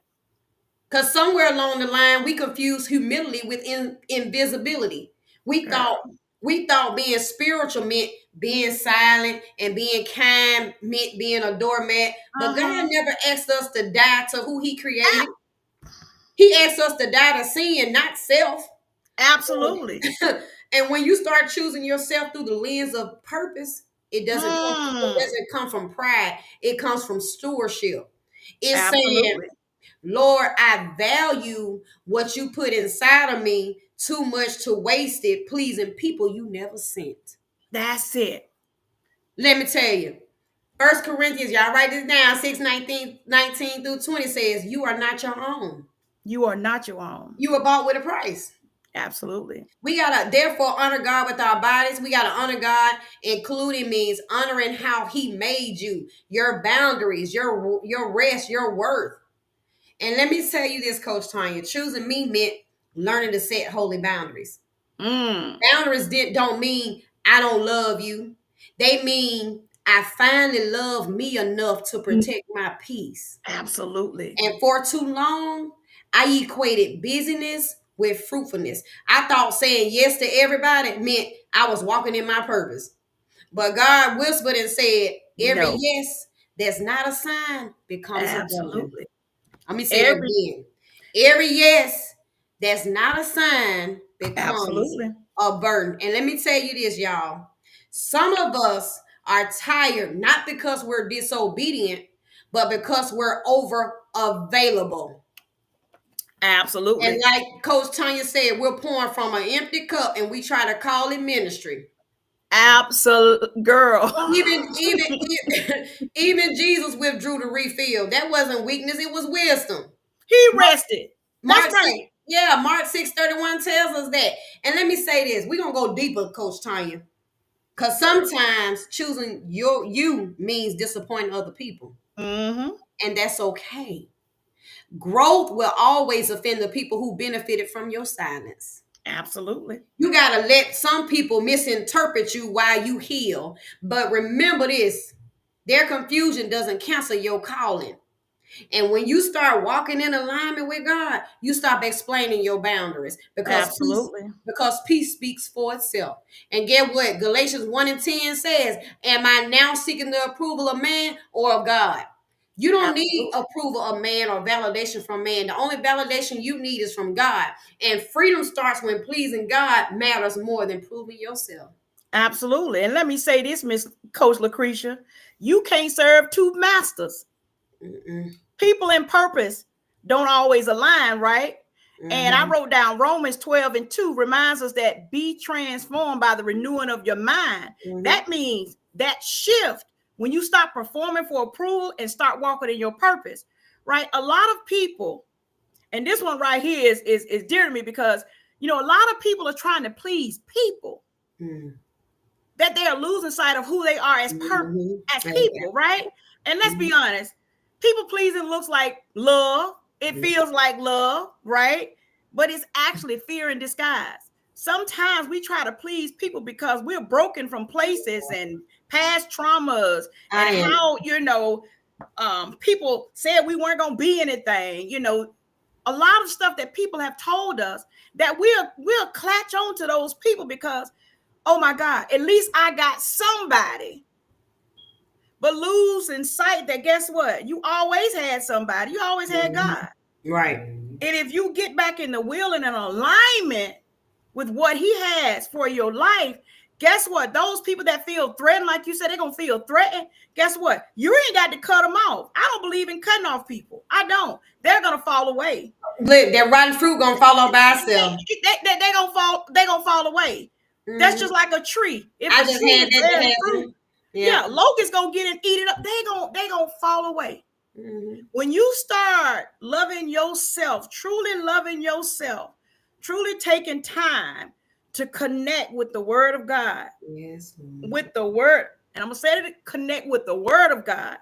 Because somewhere along the line, we confused humility with invisibility. We Girl. thought we thought being spiritual meant being silent and being kind meant being a doormat. But God Uh-huh. never asked us to die to who He created. A- He asked us to die to sin, not self. absolutely. And when you start choosing yourself through the lens of purpose, it Hmm. doesn't come from pride. It comes from stewardship. It's saying, Absolutely. Lord, I value what you put inside of me too much to waste it pleasing people you never sent. That's it. Let me tell you, First Corinthians, y'all write this down, 6:19 through 20 says, you are not your own. You are not your own. You were bought with a price. Absolutely. We gotta therefore honor God with our bodies. We gotta honor God, including means honoring how He made you, your boundaries, your rest, your worth. And let me tell you this, Coach Tonia, choosing me meant learning to set holy boundaries. Mm. Boundaries don't mean I don't love you. They mean I finally love me enough to protect my peace. Absolutely. And for too long, I equated busyness with fruitfulness. I thought saying yes to everybody meant I was walking in my purpose. But God whispered and said, every No. yes that's not a sign becomes a burden. Absolutely. Let me say it Every again. Every yes that's not a sign becomes absolutely. a burden. And let me tell you this, y'all. Some of us are tired not because we're disobedient, but because we're over available. And Absolutely. like Coach Tanya said, we're pouring from an empty cup and we try to call it ministry. Absolute girl. Even Jesus withdrew to refill. That wasn't weakness, it was wisdom. He rested. That's Mark 6, right. yeah, Mark 6:31 tells us that. And let me say this. We're gonna go deeper, Coach Tanya. Because sometimes choosing you means disappointing other people. Mm-hmm. And that's okay. Growth will always offend the people who benefited from your silence. Absolutely. You gotta let some people misinterpret you while you heal. But remember this, their confusion doesn't cancel your calling. And when you start walking in alignment with God, you stop explaining your boundaries Absolutely. because peace speaks for itself. And get what? Galatians 1 and 10 says, am I now seeking the approval of man or of God? You don't need Absolutely. approval of man or validation from man. The only validation you need is from God. And freedom starts when pleasing God matters more than proving yourself. Absolutely. And let me say this, Miss Coach Lucretia, you can't serve two masters. Mm-mm. People and purpose don't always align, right? And I Mm-hmm. wrote down Romans 12 and 2 reminds us that be transformed by the renewing of your mind. Mm-hmm. That means that shift when you stop performing for approval and start walking in your purpose, right? A lot of people, and this one right here is dear to me because, you know, a lot of people are trying to please people Mm-hmm. that they are losing sight of who they are as as Mm-hmm. people, right? And let's be Mm-hmm. honest, people pleasing looks like love. It feels like love, right? But it's actually fear in disguise. Sometimes we try to please people because we're broken from places and past traumas and I am. how, you know, people said we weren't going to be anything, you know, a lot of stuff that people have told us that we'll clutch on to those people because, oh my God, at least I got somebody. But losing sight that guess what? You always had somebody. You always had God. Right. And if you get back in the will and in alignment with what He has for your life, guess what? Those people that feel threatened, like you said, they're going to feel threatened. Guess what? You ain't got to cut them off. I don't believe in cutting off people. I don't. They're going to fall away. Look, that rotten fruit gonna fall off by itself. They gonna fall. They gonna fall away. That's Mm-hmm. just like a tree. If I a just tree had is that to bearing fruit, happen. Yeah. yeah, locusts gonna get and eat it up. They gonna fall away. Mm-hmm. When you start loving yourself, truly loving yourself, truly taking time to connect with the Word of God, Yes. with the Word, and I'm gonna say it, connect with the Word of God.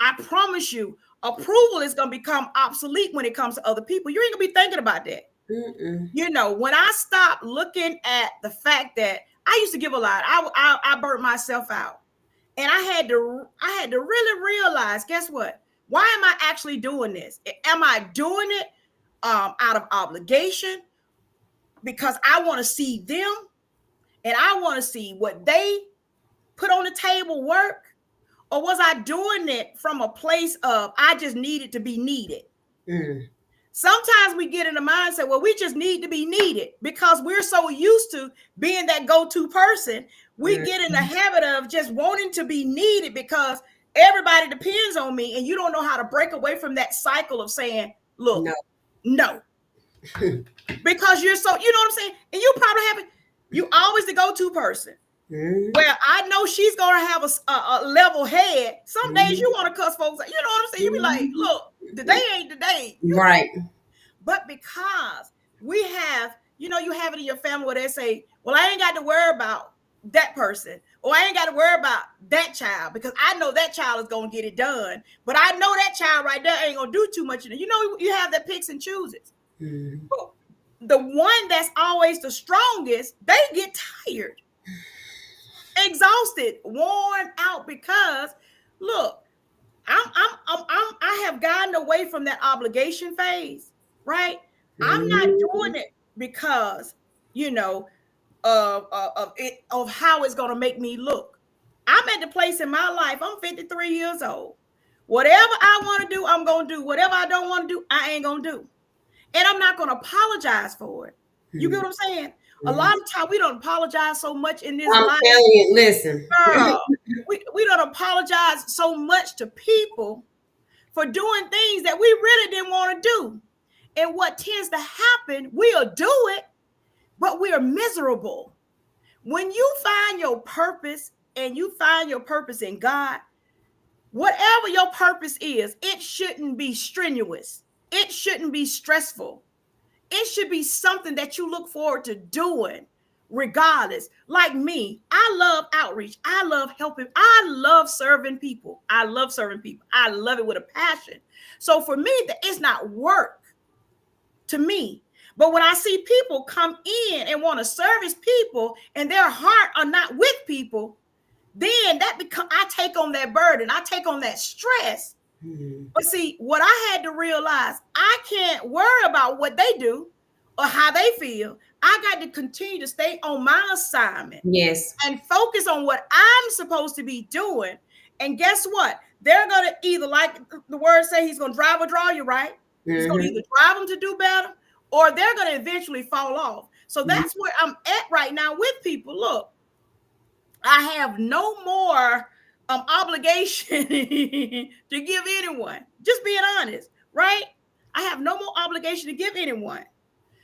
I promise you, approval is gonna become obsolete when it comes to other people. You ain't gonna be thinking about that. Mm-mm. You know, when I stopped looking at the fact that I used to give a lot, I burnt myself out, and I had to really realize, guess what? Why am I actually doing this? Am I doing it out of obligation because I want to see them and I want to see what they put on the table work, or was I doing it from a place of I just needed to be needed? Mm. Sometimes we get in the mindset, well, we just need to be needed because we're so used to being that go-to person. We Mm. get in the habit of just wanting to be needed because everybody depends on me. And you don't know how to break away from that cycle of saying, look, No. no, because you're so, you know what I'm saying? And you probably haven't, you always the go-to person. Mhm. Well, I know she's gonna have a level head. Some days you Mhm. want to cuss folks out. You know what I'm saying? You be like, Mhm. look, today ain't the day. You Right. but because we have, you have it in your family where they say, well, I ain't got to worry about that person, or I ain't got to worry about that child because I know that child is gonna get it done. But I know that child right there ain't gonna do too much in it. You have that picks and chooses. Mhm. But the one that's always the strongest, they get tired, exhausted, worn out because look, I have gotten away from that obligation phase, right? I'm not doing Mhm. it because you know of how it's going to make me look. I'm at the place in my life. I'm 53 years old. Whatever I want to do, I'm going to do. Whatever I don't want to do, I ain't going to do. And I'm not going to apologize for it. You get Mhm. what I'm saying? A lot Mhm. of time we don't apologize so much in this I'm life, telling you, listen. girl. We don't apologize so much to people for doing things that we really didn't want to do. And what tends to happen, we'll do it, but we are miserable. When you find your purpose and you find your purpose in God, whatever your purpose is, it shouldn't be strenuous. It shouldn't be stressful. It should be something that you look forward to doing regardless. Like me, I love outreach. I love helping. I love serving people. I love serving people. I love it with a passion. So for me, it's not work to me. But when I see people come in and want to service people and their heart are not with people, then I take on that burden. I take on that stress. Mhm. But see, what I had to realize, I can't worry about what they do or how they feel. I got to continue to stay on my assignment Yes. and focus on what I'm supposed to be doing. And guess what? They're going to either, like the word say, he's going to drive or draw you, right? He's going to Mhm. either drive them to do better or they're going to eventually fall off. So Mhm. that's where I'm at right now with people. Look, I have no more obligation to give anyone. Just being honest, right? I have no more obligation to give anyone.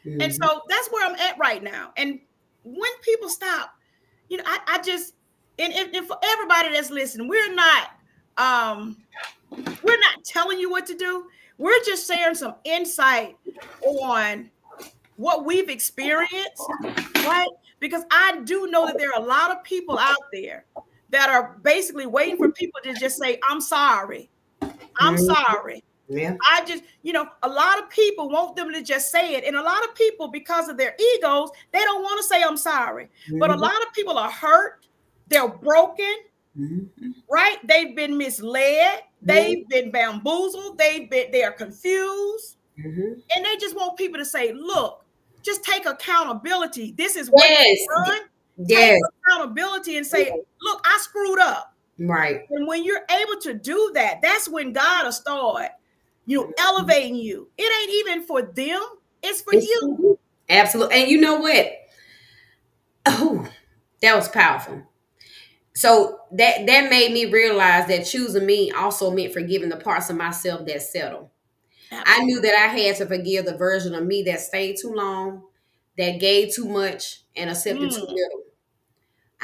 And Mhm. so that's where I'm at right now. And when people stop, I just and for everybody that's listening, um we're not telling you what to do. We're just sharing some insight on what we've experienced, right? Because I do know that there are a lot of people out there that are basically waiting for people to just say, I'm sorry. I'm Mhm. sorry. Yeah. I just, a lot of people want them to just say it. And a lot of people, because of their egos, they don't want to say, I'm sorry. But a Mhm. lot of people are hurt. They're broken, Mhm. right? They've been misled. Mhm. They've been bamboozled. They are confused. Mhm. And they just want people to say, look, just take accountability. This is what Yes. you've done. Take Yes. accountability and say, look, I screwed up. Right. And when you're able to do that, that's when God will start, elevating you. It ain't even for them, it's for It's for you. you. Absolutely. And you know what? Oh, that was powerful. So that made me realize that choosing me also meant forgiving the parts of myself that settle. I Absolutely. knew that I had to forgive the version of me that stayed too long, that gave too much, and accepted too Mm, little.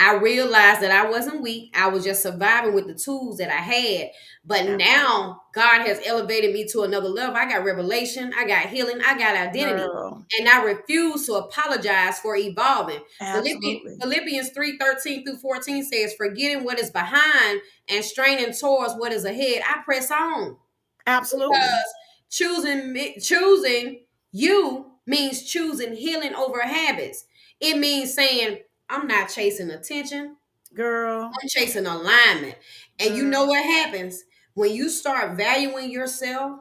I realized that I wasn't weak. I was just surviving with the tools that I had. But absolutely. now God has elevated me to another level. I got revelation, I got healing, I got identity. Girl, And I refuse to apologize for evolving. absolutely. Philippians 3:13-14 says, forgetting what is behind and straining towards what is ahead, I press on. Absolutely. Because choosing you means choosing healing over habits. It means saying, I'm not chasing attention. Girl, I'm chasing alignment. And you know girl. what happens? When you start valuing yourself,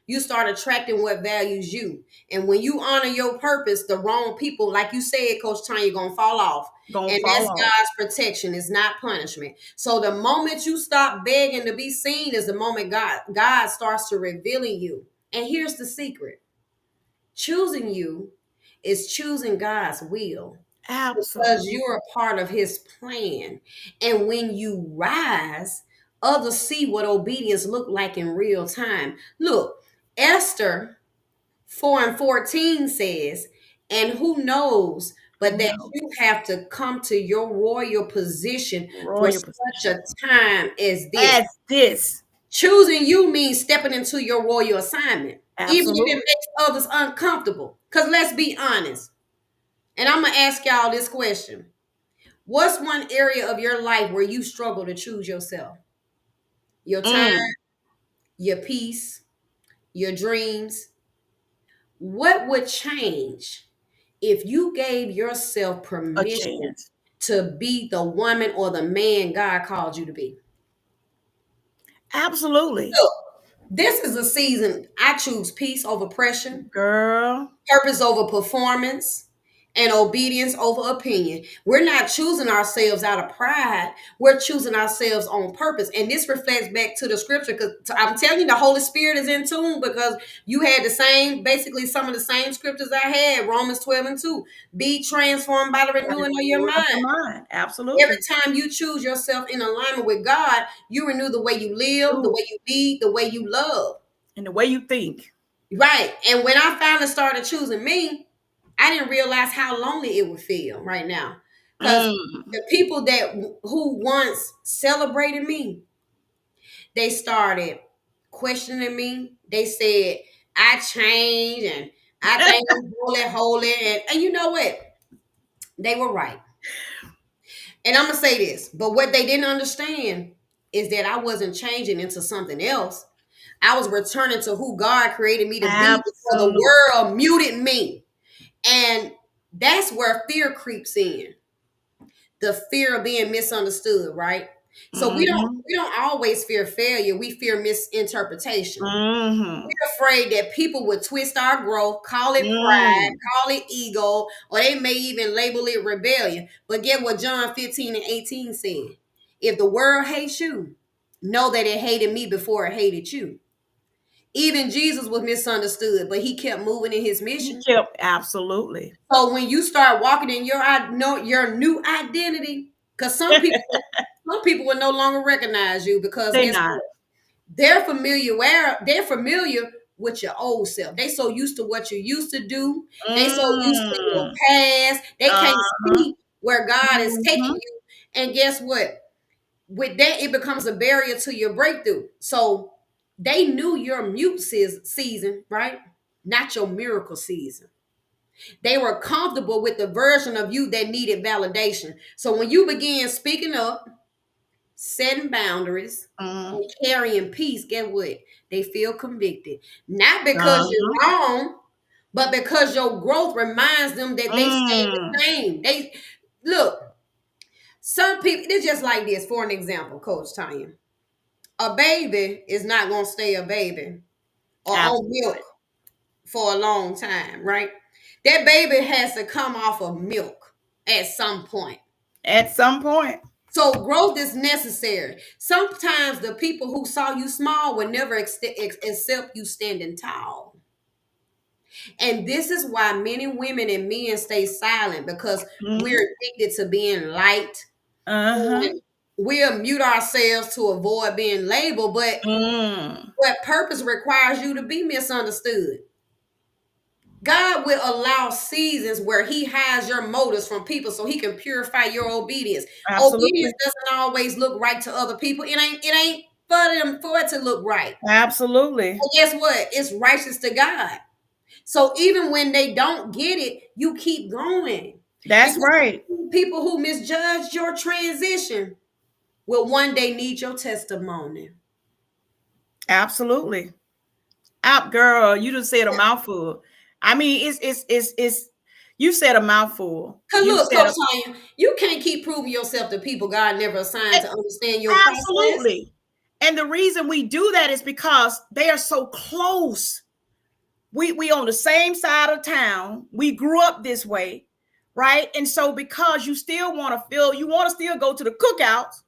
you start attracting what values you. And when you honor your purpose, the wrong people, like you said, Coach Tanya, gonna fall off. Gonna And fall that's off. God's protection, it's not punishment. So the moment you stop begging to be seen is the moment God starts to revealing you. And here's the secret: choosing you is choosing God's will because Absolutely. you're a part of his plan. And when you rise, others see what obedience looked like in real time. Look, Esther 4:14 says, and who knows, but that No. you have to come to your royal position for Royal such position. a time as this. As this. Choosing you means stepping into your royal assignment, even if it Absolutely. makes others uncomfortable. Because let's be honest, and I'm going to ask y'all this question. What's one area of your life where you struggle to choose yourself? Your time, Mm, your peace, your dreams. What would change if you gave yourself a permission chance. to be the woman or the man God called you to be? Absolutely. Look, this is a season I choose peace over pressure, Girl. purpose over performance, and obedience over opinion. We're not choosing ourselves out of pride. We're choosing ourselves on purpose. And this reflects back to the scripture because I'm telling you, the Holy Spirit is in tune because you had the same, basically some of the same scriptures I had, Romans 12 and 2. Be transformed by the By the renewing of your renewing of your mind. mind. Every Absolutely. time you choose yourself in alignment with God, you renew the way you live, the Do. way you lead, the way you love. And the way you think. Right. And when I finally started choosing me, I didn't realize how lonely it would feel right now. Because Mm. the people that who once celebrated me, they started questioning me. They said, I changed and I think I'm holy. And you know what? They were right. And I'm gonna say this, but what they didn't understand is that I wasn't changing into something else. I was returning to who God created me to be before the Absolutely. world muted me. And that's where fear creeps in. The fear of being misunderstood, right? So we don't Mm-hmm. we don't always fear failure. We fear misinterpretation. Mm-hmm. We're afraid that people would twist our growth, call it pride, Mm. call it ego, or they may even label it rebellion. But get what John 15 and 18 said. If the world hates you, know that it hated me before it hated you. Even Jesus was misunderstood, but he kept moving in his He mission. kept absolutely. So when you start walking in your know your new identity, because some people will no longer recognize you because They guess not. what? They're familiar with your old self. They so used to what you used to do. They so used to your Mm. past. They can't Uh-huh. see where God is taking Mm-hmm. you. And guess what? With that, it becomes a barrier to your breakthrough. So they knew your mute season, right? Not your miracle season. They were comfortable with the version of you that needed validation. So when you begin speaking up, setting boundaries, Mm. and carrying peace, get what? They feel convicted. Not because Uh-huh. you're wrong, but because your growth reminds them that they stay the Mm. same. They look, some people, it's just like this. For an example, Coach Tanya. A baby is not gonna stay a baby or on Absolutely. milk for a long time, right? That baby has to come off of milk at some point. At some point. So growth is necessary. Sometimes the people who saw you small will never accept you standing tall. And this is why many women and men stay silent because we're Mm-hmm. addicted to being light. Uh-huh. And we'll mute ourselves to avoid being labeled, Mm. but purpose requires you to be misunderstood. God will allow seasons where He hides your motives from people so He can purify your obedience. Obedience Absolutely. doesn't always look right to other people. It ain't for it to look right. Absolutely. But guess what? It's righteous to God. So even when they don't get it, you keep going. That's Because right. people who misjudge your transition will one day need your testimony. Absolutely. Out, girl. You just said a mouthful. I mean, it's you said a mouthful. Cause You look, said Coach a Tanya, you can't keep proving yourself to people God never assigned to understand your process. absolutely. And the reason we do that is because they are so close. We on the same side of town. We grew up this way, right? And so because you still want to feel, you want to still go to the cookouts,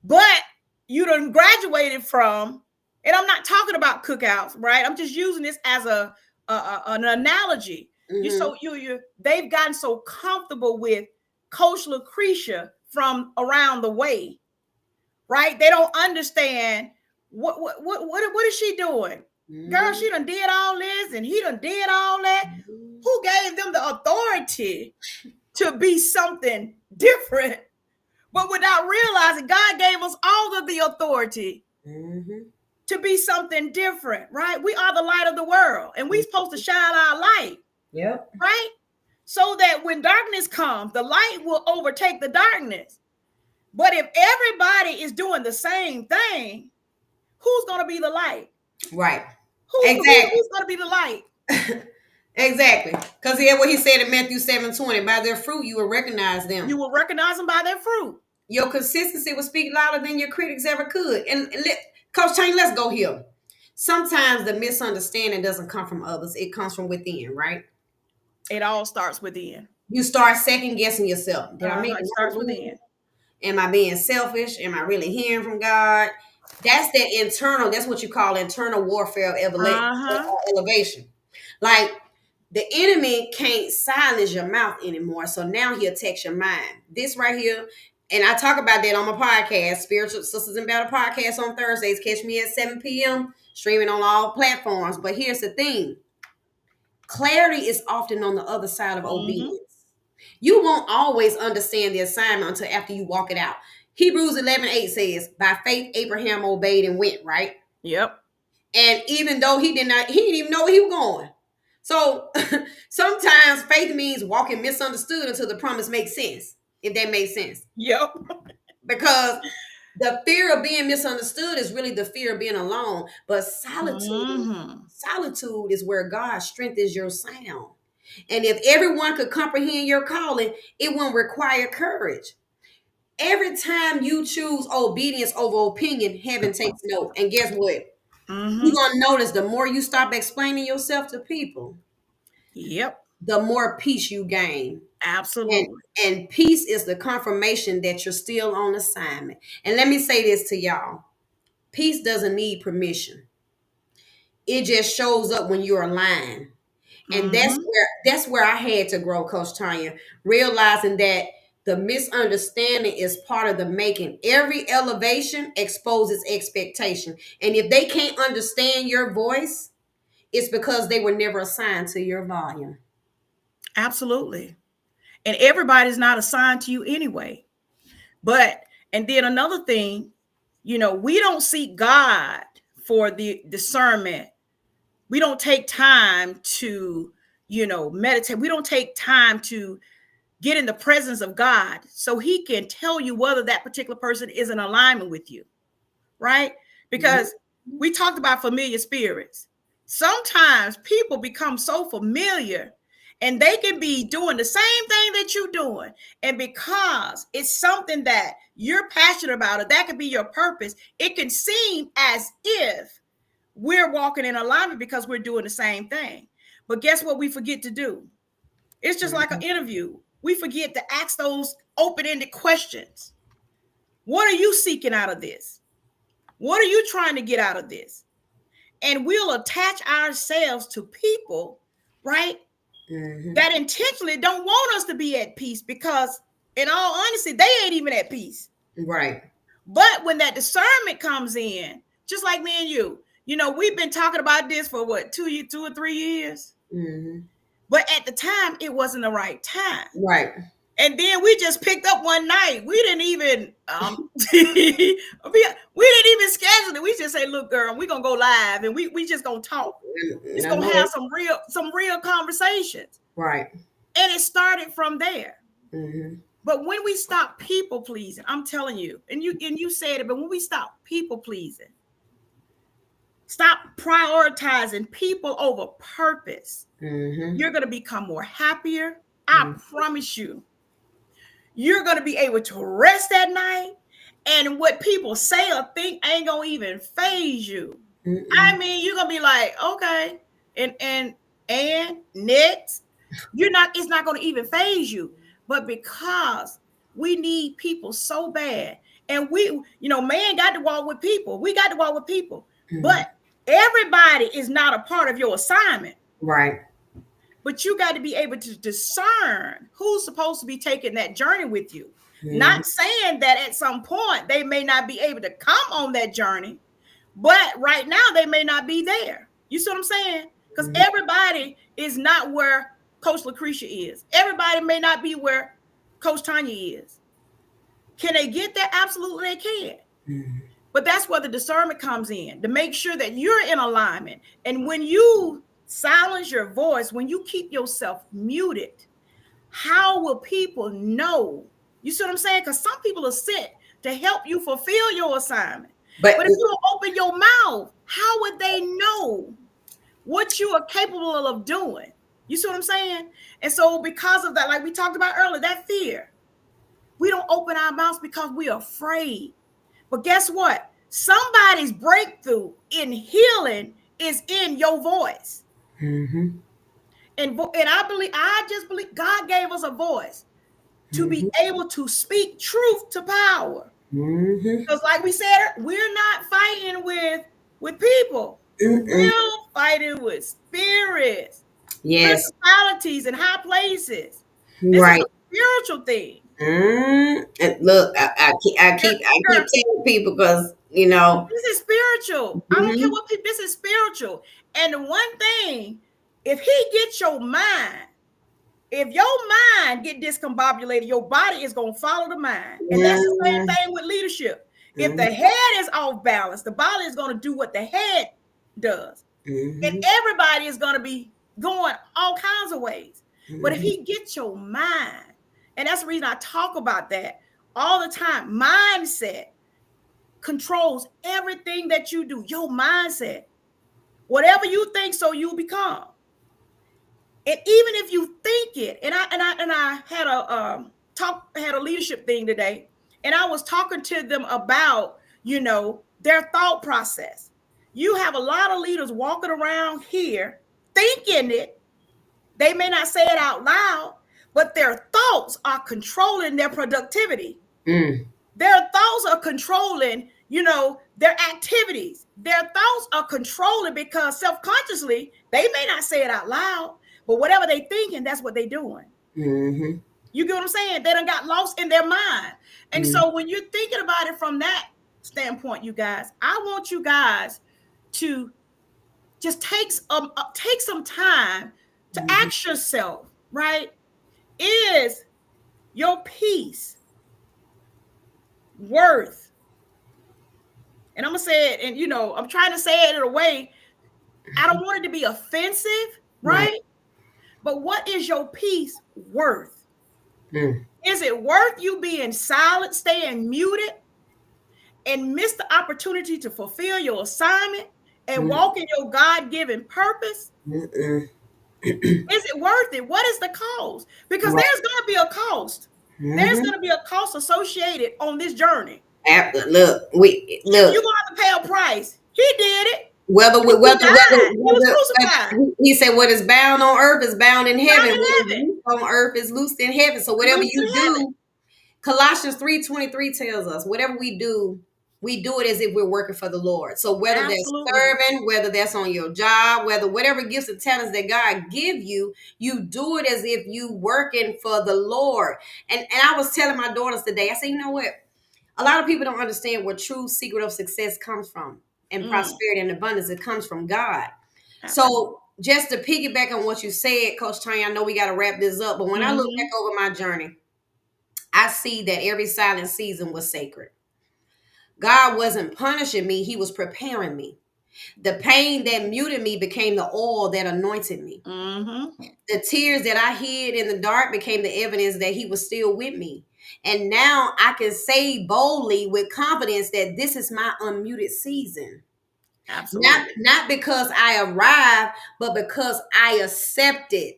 but you done graduated from, and I'm not talking about cookouts, right? I'm just using this as an analogy. You Mm-hmm. so you they've gotten so comfortable with Coach Lucretia from around the way, right? They don't understand what is she doing? Girl, Mm-hmm. she done did all this and he done did all that. Who gave them the authority to be something different, but without realizing God gave us all of the authority Mm-hmm. to be something different, right? We are the light of the world, and we're supposed to shine our light, Yep. right? So that when darkness comes, the light will overtake the darkness. But if everybody is doing the same thing, who's going to be the light? Right. Exactly. Who's going to be the light? Exactly. Because yeah, what he said in Matthew 7:20, by their fruit you will recognize You them. will recognize them by their fruit. Your consistency will speak louder than your critics ever could. Coach Chain, let's go here. Sometimes the misunderstanding doesn't come from others, it comes from within, right? It all starts within. You start second guessing yourself. Did I make It the right starts move? within. Am I being selfish? Am I really hearing from God? That's that internal, that's what you call internal warfare Uh-huh. elevation. Like the enemy can't silence your mouth anymore. So now he attacks your mind. This right here, and I talk about that on my podcast, Spiritual Sisters and Battle podcast on Thursdays. Catch me at 7 p.m., streaming on all platforms. But here's the thing. Clarity is often on the other side of Mm-hmm. obedience. You won't always understand the assignment until after you walk it out. Hebrews 11:8 says, by faith, Abraham obeyed and went, right? Yep. And even though he didn't even know where he was going. So sometimes faith means walking misunderstood until the promise makes sense, if that makes sense. Yep. Because the fear of being misunderstood is really the fear of being alone. But Mm-hmm. solitude is where God strengthens your sound. And if everyone could comprehend your calling, it won't require courage. Every time you choose obedience over opinion, heaven takes note. And guess what? You're Mm-hmm. going to notice the more you stop explaining yourself to people, Yep. the more peace you gain. And, Absolutely. and peace is the confirmation that you're still on assignment. And let me say this to y'all. Peace doesn't need permission. It just shows up when you're aligned. And Mm-hmm. that's where I had to grow, Coach Tonia, realizing that the misunderstanding is part of the making. Every elevation exposes expectation. And if they can't understand your voice, it's because they were never assigned to your volume. Absolutely. And everybody's not assigned to you anyway. But, and then another thing, we don't seek God for the discernment. We don't take time to, meditate. We don't take time to get in the presence of God so he can tell you whether that particular person is in alignment with you, right? Because we talked about familiar spirits. Sometimes people become so familiar and they can be doing the same thing that you're doing. And because it's something that you're passionate about, or that could be your purpose, it can seem as if we're walking in alignment because we're doing the same thing. But guess what we forget to do? It's just like an interview. We forget to ask those open-ended questions. What are you seeking out of this? What are you trying to get out of this? And we'll attach ourselves to people, right? Mm-hmm. That intentionally don't want us to be at peace because, in all honesty, they ain't even at peace. Right. But when that discernment comes in, just like me and you, we've been talking about this for what, 2 or 3 years? Mm-hmm. But at the time, it wasn't the right time. Right. And then we just picked up one night. We didn't even we didn't even schedule it. We just say, look, girl, we're gonna go live and we just gonna talk. It's I gonna know have it. some real conversations. Right. And it started from there. Mm-hmm. But when we stop people pleasing, I'm telling you, and you said it, but when we stop people pleasing, stop prioritizing people over purpose, Mm-hmm. you're gonna become more happier. I promise you. You're going to be able to rest at night, and what people say or think ain't going to even phase you. I Mm-mm. mean, you're going to be like, okay, and next, it's not going to even phase you. But because we need people so bad, and man got to walk with people. We got to walk with people. Mm-hmm. But everybody is not a part of your assignment. Right. But you got to be able to discern who's supposed to be taking that journey with you. Mm-hmm. Not saying that at some point they may not be able to come on that journey, but right now they may not be there. You see what I'm saying? Because everybody is not where Coach Lucretia is. Everybody may not be where Coach Tonia is. Can they get there? Absolutely, they can. Mm-hmm. But that's where the discernment comes in to make sure that you're in alignment. And when you silence your voice, when you keep yourself muted, how will people know? You see what I'm saying? Because some people are sent to help you fulfill your assignment. But But if you don't open your mouth, how would they know what you are capable of doing? You see what I'm saying? And so, because of that, like we talked about earlier, that fear, we don't open our mouths because we're afraid. But guess what? Somebody's breakthrough in healing is in your voice. mm-hmm. And I just believe God gave us a voice to be Mm-hmm. able to speak truth to power. Mm-hmm. Because like we said, we're not fighting with people. Mm-mm. We're fighting with spirits, Yes, principalities, and high places. This is right. a spiritual thing. And look, I keep telling people because This is spiritual. I don't care mhm, what people. This is spiritual. And the one thing, if he gets your mind, if your mind get discombobulated, your body is going to follow the mind. And that's the same mhm, thing with leadership. If the mhm, head is off balance, the body is going to do what the head does. And mhm, everybody is going to be going all kinds of ways. But if mhm, he gets your mind, and that's the reason I talk about that all the time, mindset controls everything that you do. Your mindset, whatever you think, so you become. And even if you think it, and I had a leadership thing today, and I was talking to them about their thought process. You have a lot of leaders walking around here thinking it. They may not say it out loud, but their thoughts are controlling their productivity. mm, Their thoughts are controlling, their activities. Their thoughts are controlling because self-consciously, they may not say it out loud, but whatever they thinking, that's what they doing. mhm, You get what I'm saying? They done got lost in their mind. And mhm, so when you're thinking about it from that standpoint, you guys, I want you guys to just take some time to mhm, ask yourself, right? Is your peace worth, and I'm gonna say it, and I'm trying to say it in a way, I don't want it to be offensive, right. right? But what is your peace worth? Mm, Is it worth you being silent, staying muted, and miss the opportunity to fulfill your assignment and mm, walk in your God-given purpose? mm, Is it worth it? What is the cost? Because right. there's going to be a cost. There's Mhm. going to be a cost associated on this journey. Look, we You're look. going to have to pay a price. He did it. Whether He, we- he whether died. He was whether crucified. he said what is bound on earth is bound in Down heaven. in What is heaven. loosed on earth is loosed in heaven. So whatever Loose you in heaven. do, Colossians 3:23 tells us, whatever we do it as if we're working for the Lord. So whether that's Absolutely. serving, whether that's on your job, whether whatever gifts and talents that God give you, you do it as if you working for the Lord. And I was telling my daughters today, I said, you know what? A lot of people don't understand where true secret of success comes from, and Mm, prosperity and abundance. It comes from God. absolutely. So just to piggyback on what you said, Coach Tony, I know we got to wrap this up, but when I look back Mm-hmm. over my journey, I see that every silent season was sacred. God wasn't punishing me, He was preparing me. The pain that muted me became the oil that anointed me. Mm-hmm. The tears that I hid in the dark became the evidence that He was still with me. And now I can say boldly with confidence that this is my unmuted season. Absolutely. Not because I arrived, but because I accepted.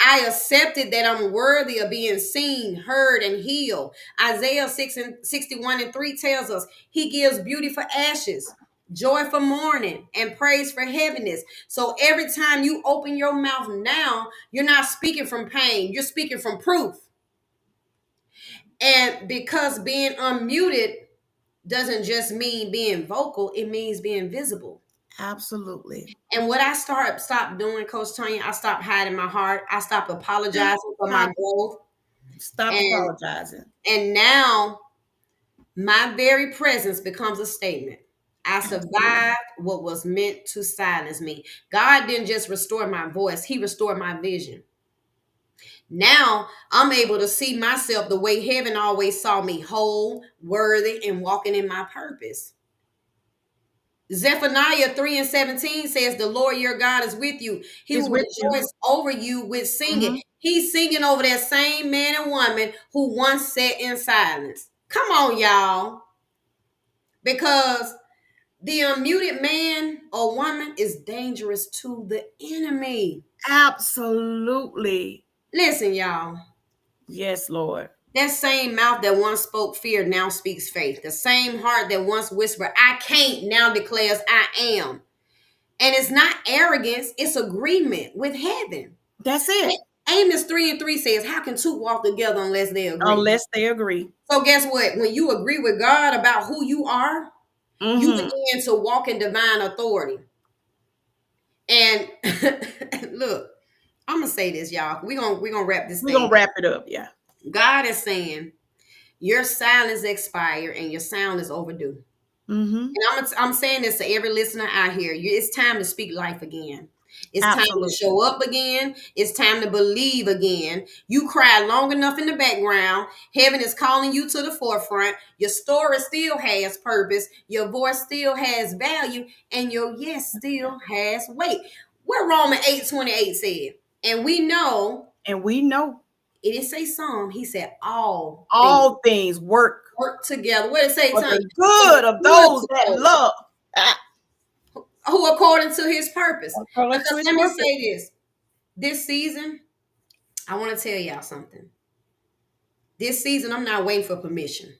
I accepted that I'm worthy of being seen, heard, and healed. Isaiah 6 and 61 and 3 tells us He gives beauty for ashes, joy for mourning, and praise for heaviness. So every time you open your mouth now, you're not speaking from pain, you're speaking from proof. And because being unmuted doesn't just mean being vocal, it means being visible. Absolutely. And what I stopped doing, Coach Tonya, I stopped hiding my heart. I stopped apologizing for my Stop. growth. Stop And apologizing. and now my very presence becomes a statement. I Absolutely. survived what was meant to silence me. God didn't just restore my voice, He restored my vision. Now I'm able to see myself the way heaven always saw me, whole, worthy, and walking in my purpose. Zephaniah 3 and 17 says, the Lord your God is with you. He Is will with you. rejoice over you with singing. Mm-hmm. He's singing over that same man and woman who once sat in silence. Come on, y'all. Because the unmuted man or woman is dangerous to the enemy. Absolutely. Listen, y'all. Yes, Lord. That same mouth that once spoke fear now speaks faith. The same heart that once whispered, I can't, now declares, I am. And it's not arrogance, it's agreement with heaven. That's it. Amos 3 and 3 says, how can two walk together unless they agree? Unless they agree. So guess what? When you agree with God about who you are, you Mm-hmm. begin to walk in divine authority. And look, I'm gonna say this, y'all. We're gonna wrap this We're gonna thing. wrap it up. Yeah. God is saying your silence expired and your sound is overdue. Mm-hmm. And I'm saying this to every listener out here. It's time to speak life again. It's time to Absolutely. show up again. It's time to believe again. You cried long enough in the background. Heaven is calling you to the forefront. Your story still has purpose. Your voice still has value. And your yes still has weight. What Romans 8:28 said. And we know, And we know it didn't say some. He said all things all things work work together. What did it say, for Tonya? the good of Good those to that those love. Ah, who according to his purpose. according to Because his let me purpose. say this season, I want to tell y'all something. This season, I'm not waiting for permission.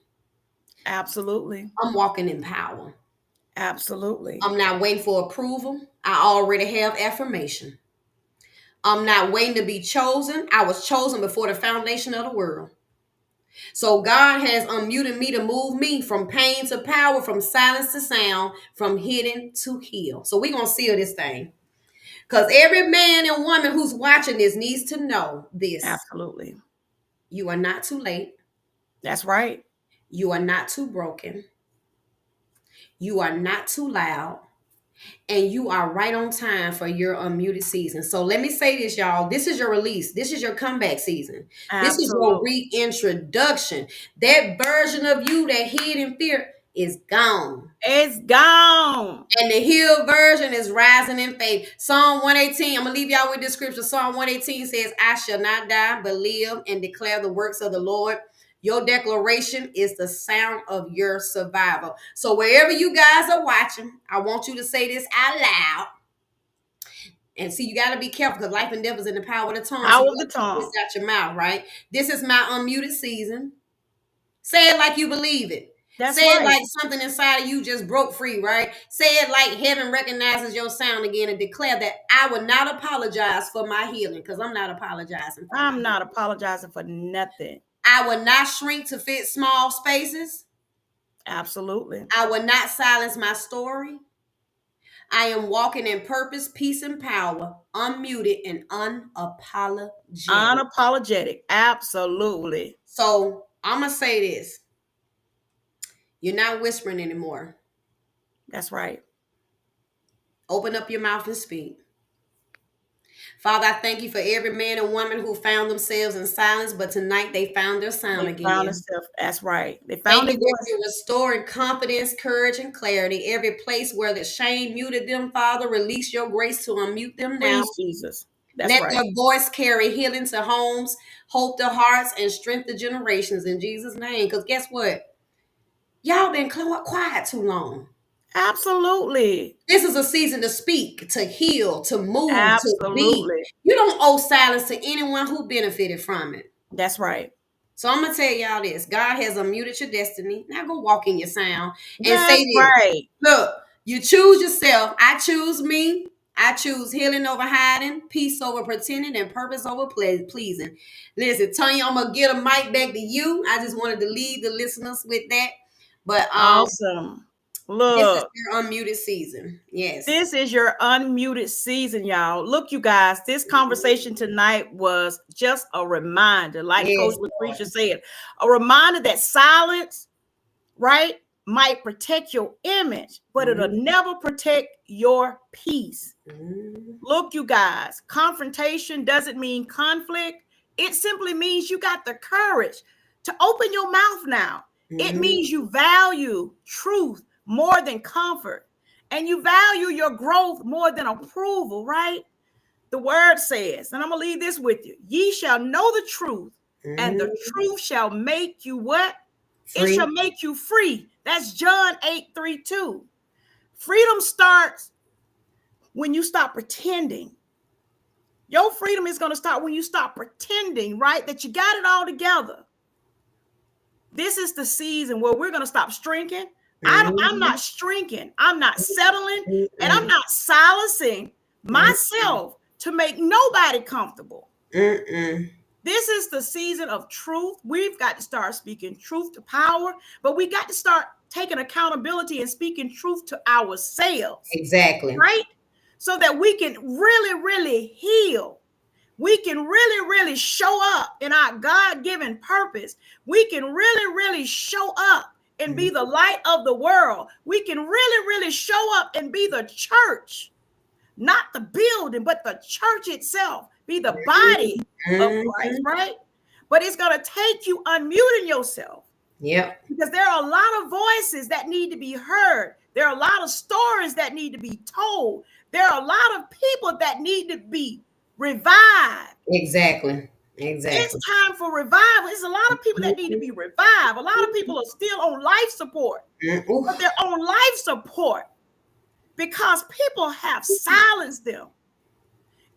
Absolutely. I'm walking in power. Absolutely. I'm not waiting for approval. I already have affirmation. I'm not waiting to be chosen. I was chosen before the foundation of the world. So God has unmuted me to move me from pain to power, from silence to sound, from hidden to heal. So we're going to seal this thing. Because every man and woman who's watching this needs to know this. Absolutely. You are not too late. That's right. You are not too broken. You are not too loud. And you are right on time for your unmuted season. So let me say this, y'all. This is your release. This is your comeback season. This is your Absolutely. reintroduction. That version of you that hid in fear is gone. It's gone. And the healed version is rising in faith. Psalm 118, I'm going to leave y'all with this scripture. Psalm 118 says, I shall not die, but live and declare the works of the Lord. Your declaration is the sound of your survival. So wherever you guys are watching, I want you to say this out loud. And see, you got to be careful because life and death is in the power of the tongue. So Power you of the got to keep this tongue. out your mouth, right? This is my unmuted season. Say it like you believe it. That's Say it right. like something inside of you just broke free, right? Say it like heaven recognizes your sound again and declare that I will not apologize for my healing because I'm not apologizing for my I'm not healing. apologizing for nothing. I will not shrink to fit small spaces. Absolutely. I will not silence my story. I am walking in purpose, peace, and power, unmuted and unapologetic. Unapologetic. Absolutely. So I'm going to say this. You're not whispering anymore. That's right. Open up your mouth and speak. Father, I thank you for every man and woman who found themselves in silence, but tonight they found their sound They found again. themselves. That's right. They Thank found you their that voice. you're restoring confidence, courage, and clarity. Every place where the shame muted them, Father, release your grace to unmute them now. Please, Jesus. That's Let right. their voice carry healing to homes, hope to hearts, and strength to generations in Jesus' name. Because guess what? Y'all been quiet too long. Absolutely. This is a season to speak, to heal, to move, to be. Absolutely. You don't owe silence to anyone who benefited from it. That's right. So I'm gonna tell y'all this. God has unmuted your destiny. Now go walk in your sound and say That's this. right. Look, you choose yourself. I choose me. I choose healing over hiding, peace over pretending, and purpose over pleasing. Listen, Tonya, I'm gonna get a mic back to you. I just wanted to leave the listeners with that. But Awesome. this is Look, your unmuted season. Yes. this is your unmuted season, y'all. Look, you guys, this conversation tonight was just a reminder, like Coach Yes, Lucretia said, a reminder that silence, right, might protect your image, but it'll never protect your peace. Mhm. Look, you guys, confrontation doesn't mean conflict. It simply means you got the courage to open your mouth now. It Mm-hmm. means you value truth more than comfort, and you value your growth more than approval, right? The word says, and I'm going to leave this with you, ye shall know the truth, and the Mm-hmm. truth shall make you what? It shall Free. make you free. That's John 8:32. Freedom starts when you stop pretending. Your freedom is going to start when you stop pretending, right? That you got it all together. This is the season where we're going to stop shrinking. I'm Mm-hmm. not shrinking. I'm not settling, and I'm Mm-mm. not silencing Mm-mm. myself to make nobody comfortable. Mm-mm. This is the season of truth. We've got to start speaking truth to power, but we got to start taking accountability and speaking truth to ourselves, Exactly. right? So that we can really, really heal. We can really, really show up in our God given purpose. We can really, really show up and be the light of the world. We can really, really show up and be the church, not the building, but the church itself, be the body of Christ, Mm-hmm. right? But it's going to take you unmuting yourself, Yep. because there are a lot of voices that need to be heard. There are a lot of stories that need to be told. There are a lot of people that need to be revived. Exactly. It's Exactly. time for revival. There's a lot of people that need to be revived. A lot of people are still on life support, Mm, but oof. they're on life support because people have silenced them.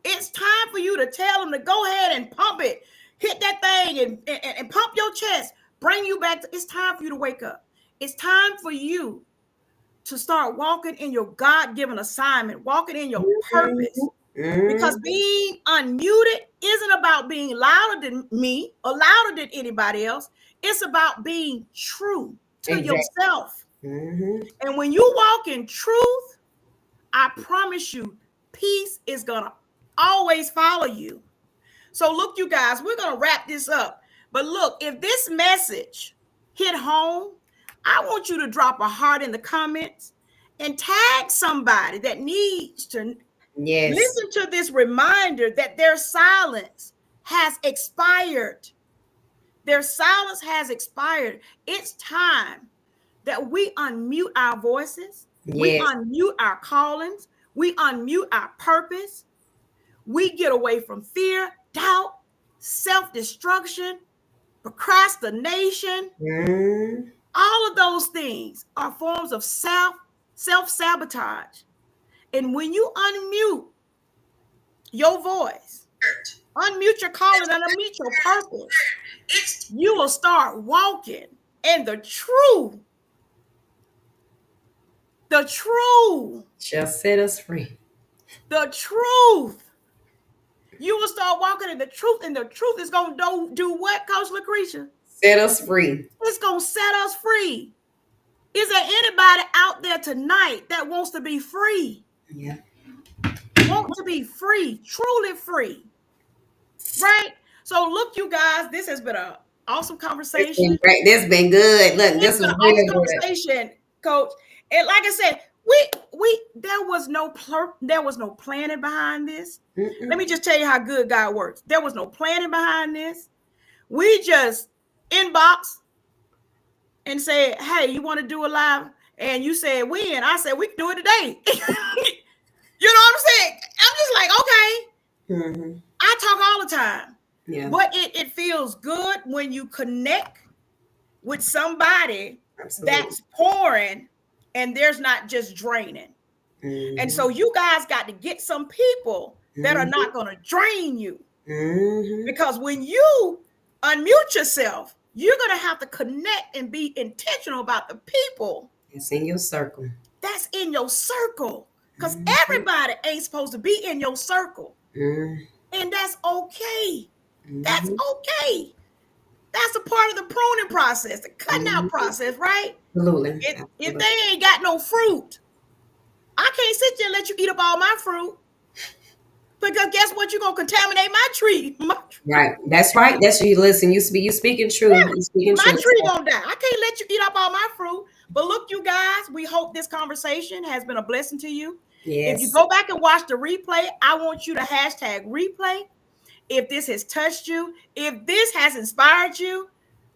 It's time for you to tell them to go ahead and pump it, hit that thing and pump your chest, bring you back. It's time for you to wake up. It's time for you to start walking in your God given assignment, walking in your purpose. Because Mm, being unmuted isn't about being louder than me or louder than anybody else. It's about being true to exactly. yourself. Hmm. And when you walk in truth, I promise you, peace is going to always follow you. So, look, you guys, we're going to wrap this up. But look, if this message hit home, I want you to drop a heart in the comments and tag somebody that needs to Yes. listen to this reminder that their silence has expired. Their silence has expired. It's time that we unmute our voices, we Yes. unmute our callings, we unmute our purpose, we get away from fear, doubt, self destruction, procrastination. Mm, All of those things are forms of self sabotage. And when you unmute your voice, unmute your calling and unmute your purpose, you will start walking in the true, shall set us free. the truth. You will start walking in the truth, and the truth is going to do what, Coach Lucretia? Set us free. It's going to set us free. Is there anybody out there tonight that wants to be free? Yeah. Want to be free, truly free, right? So look, you guys, this has been an awesome It's been conversation. great. This been good. Look, It's this been was an awesome real good. conversation, Coach. And like I said, we there was no planning behind this. Let Mm-mm. me just tell you how good God works. There was no planning behind this. We just inbox and said, "Hey, you want to do a live?" And you said when? I said we can do it today. You know what I'm saying? I'm just like, okay. Mm-hmm. I talk all the time, Yeah. but it feels good when you connect with somebody Absolutely. that's pouring and there's not just draining. And Mm-hmm. so you guys got to get some people that are Mm-hmm. not going to drain you, Mm-hmm. because when you unmute yourself, you're going to have to connect and be intentional about the people It's in your circle. that's in your circle, because Mm-hmm. everybody ain't supposed to be in your circle. Mm-hmm. And that's okay. That's Mm-hmm. okay. That's a part of the pruning process, the cutting out Mm-hmm. process, right? Absolutely. If Absolutely. they ain't got no fruit, I can't sit there and let you eat up all my fruit, because guess what? You're gonna contaminate my tree. Right. That's right. That's you. Listen, you speaking true. You speaking My true. tree gonna die. I can't let you eat up all my fruit. But look, you guys, we hope this conversation has been a blessing to you. If you Yes. go back and watch the replay, I want you to hashtag replay. If this has touched you, if this has inspired you,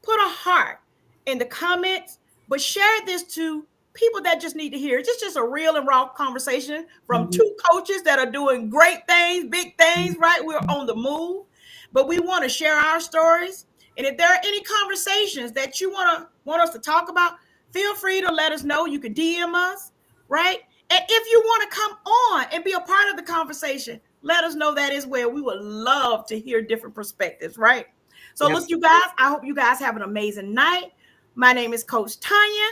put a heart in the comments, but share this to people that just need to hear it. It's just a real and raw conversation from Mhm. two coaches that are doing great things, big things, right? We're on the move, but we want to share our stories. And if there are any conversations that you want us to talk about, feel free to let us know. You can DM us, right? And if you want to come on and be a part of the conversation, let us know that as well. We would love to hear different perspectives, right? So, look, you Absolutely. guys, I hope you guys have an amazing night. My name is Coach Tonia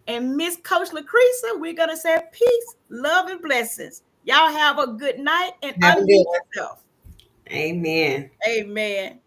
and Miss Coach Lucretia. We're going to say peace, love, and blessings. Y'all have a good night and Have a good unmute one. yourself. Amen. Amen.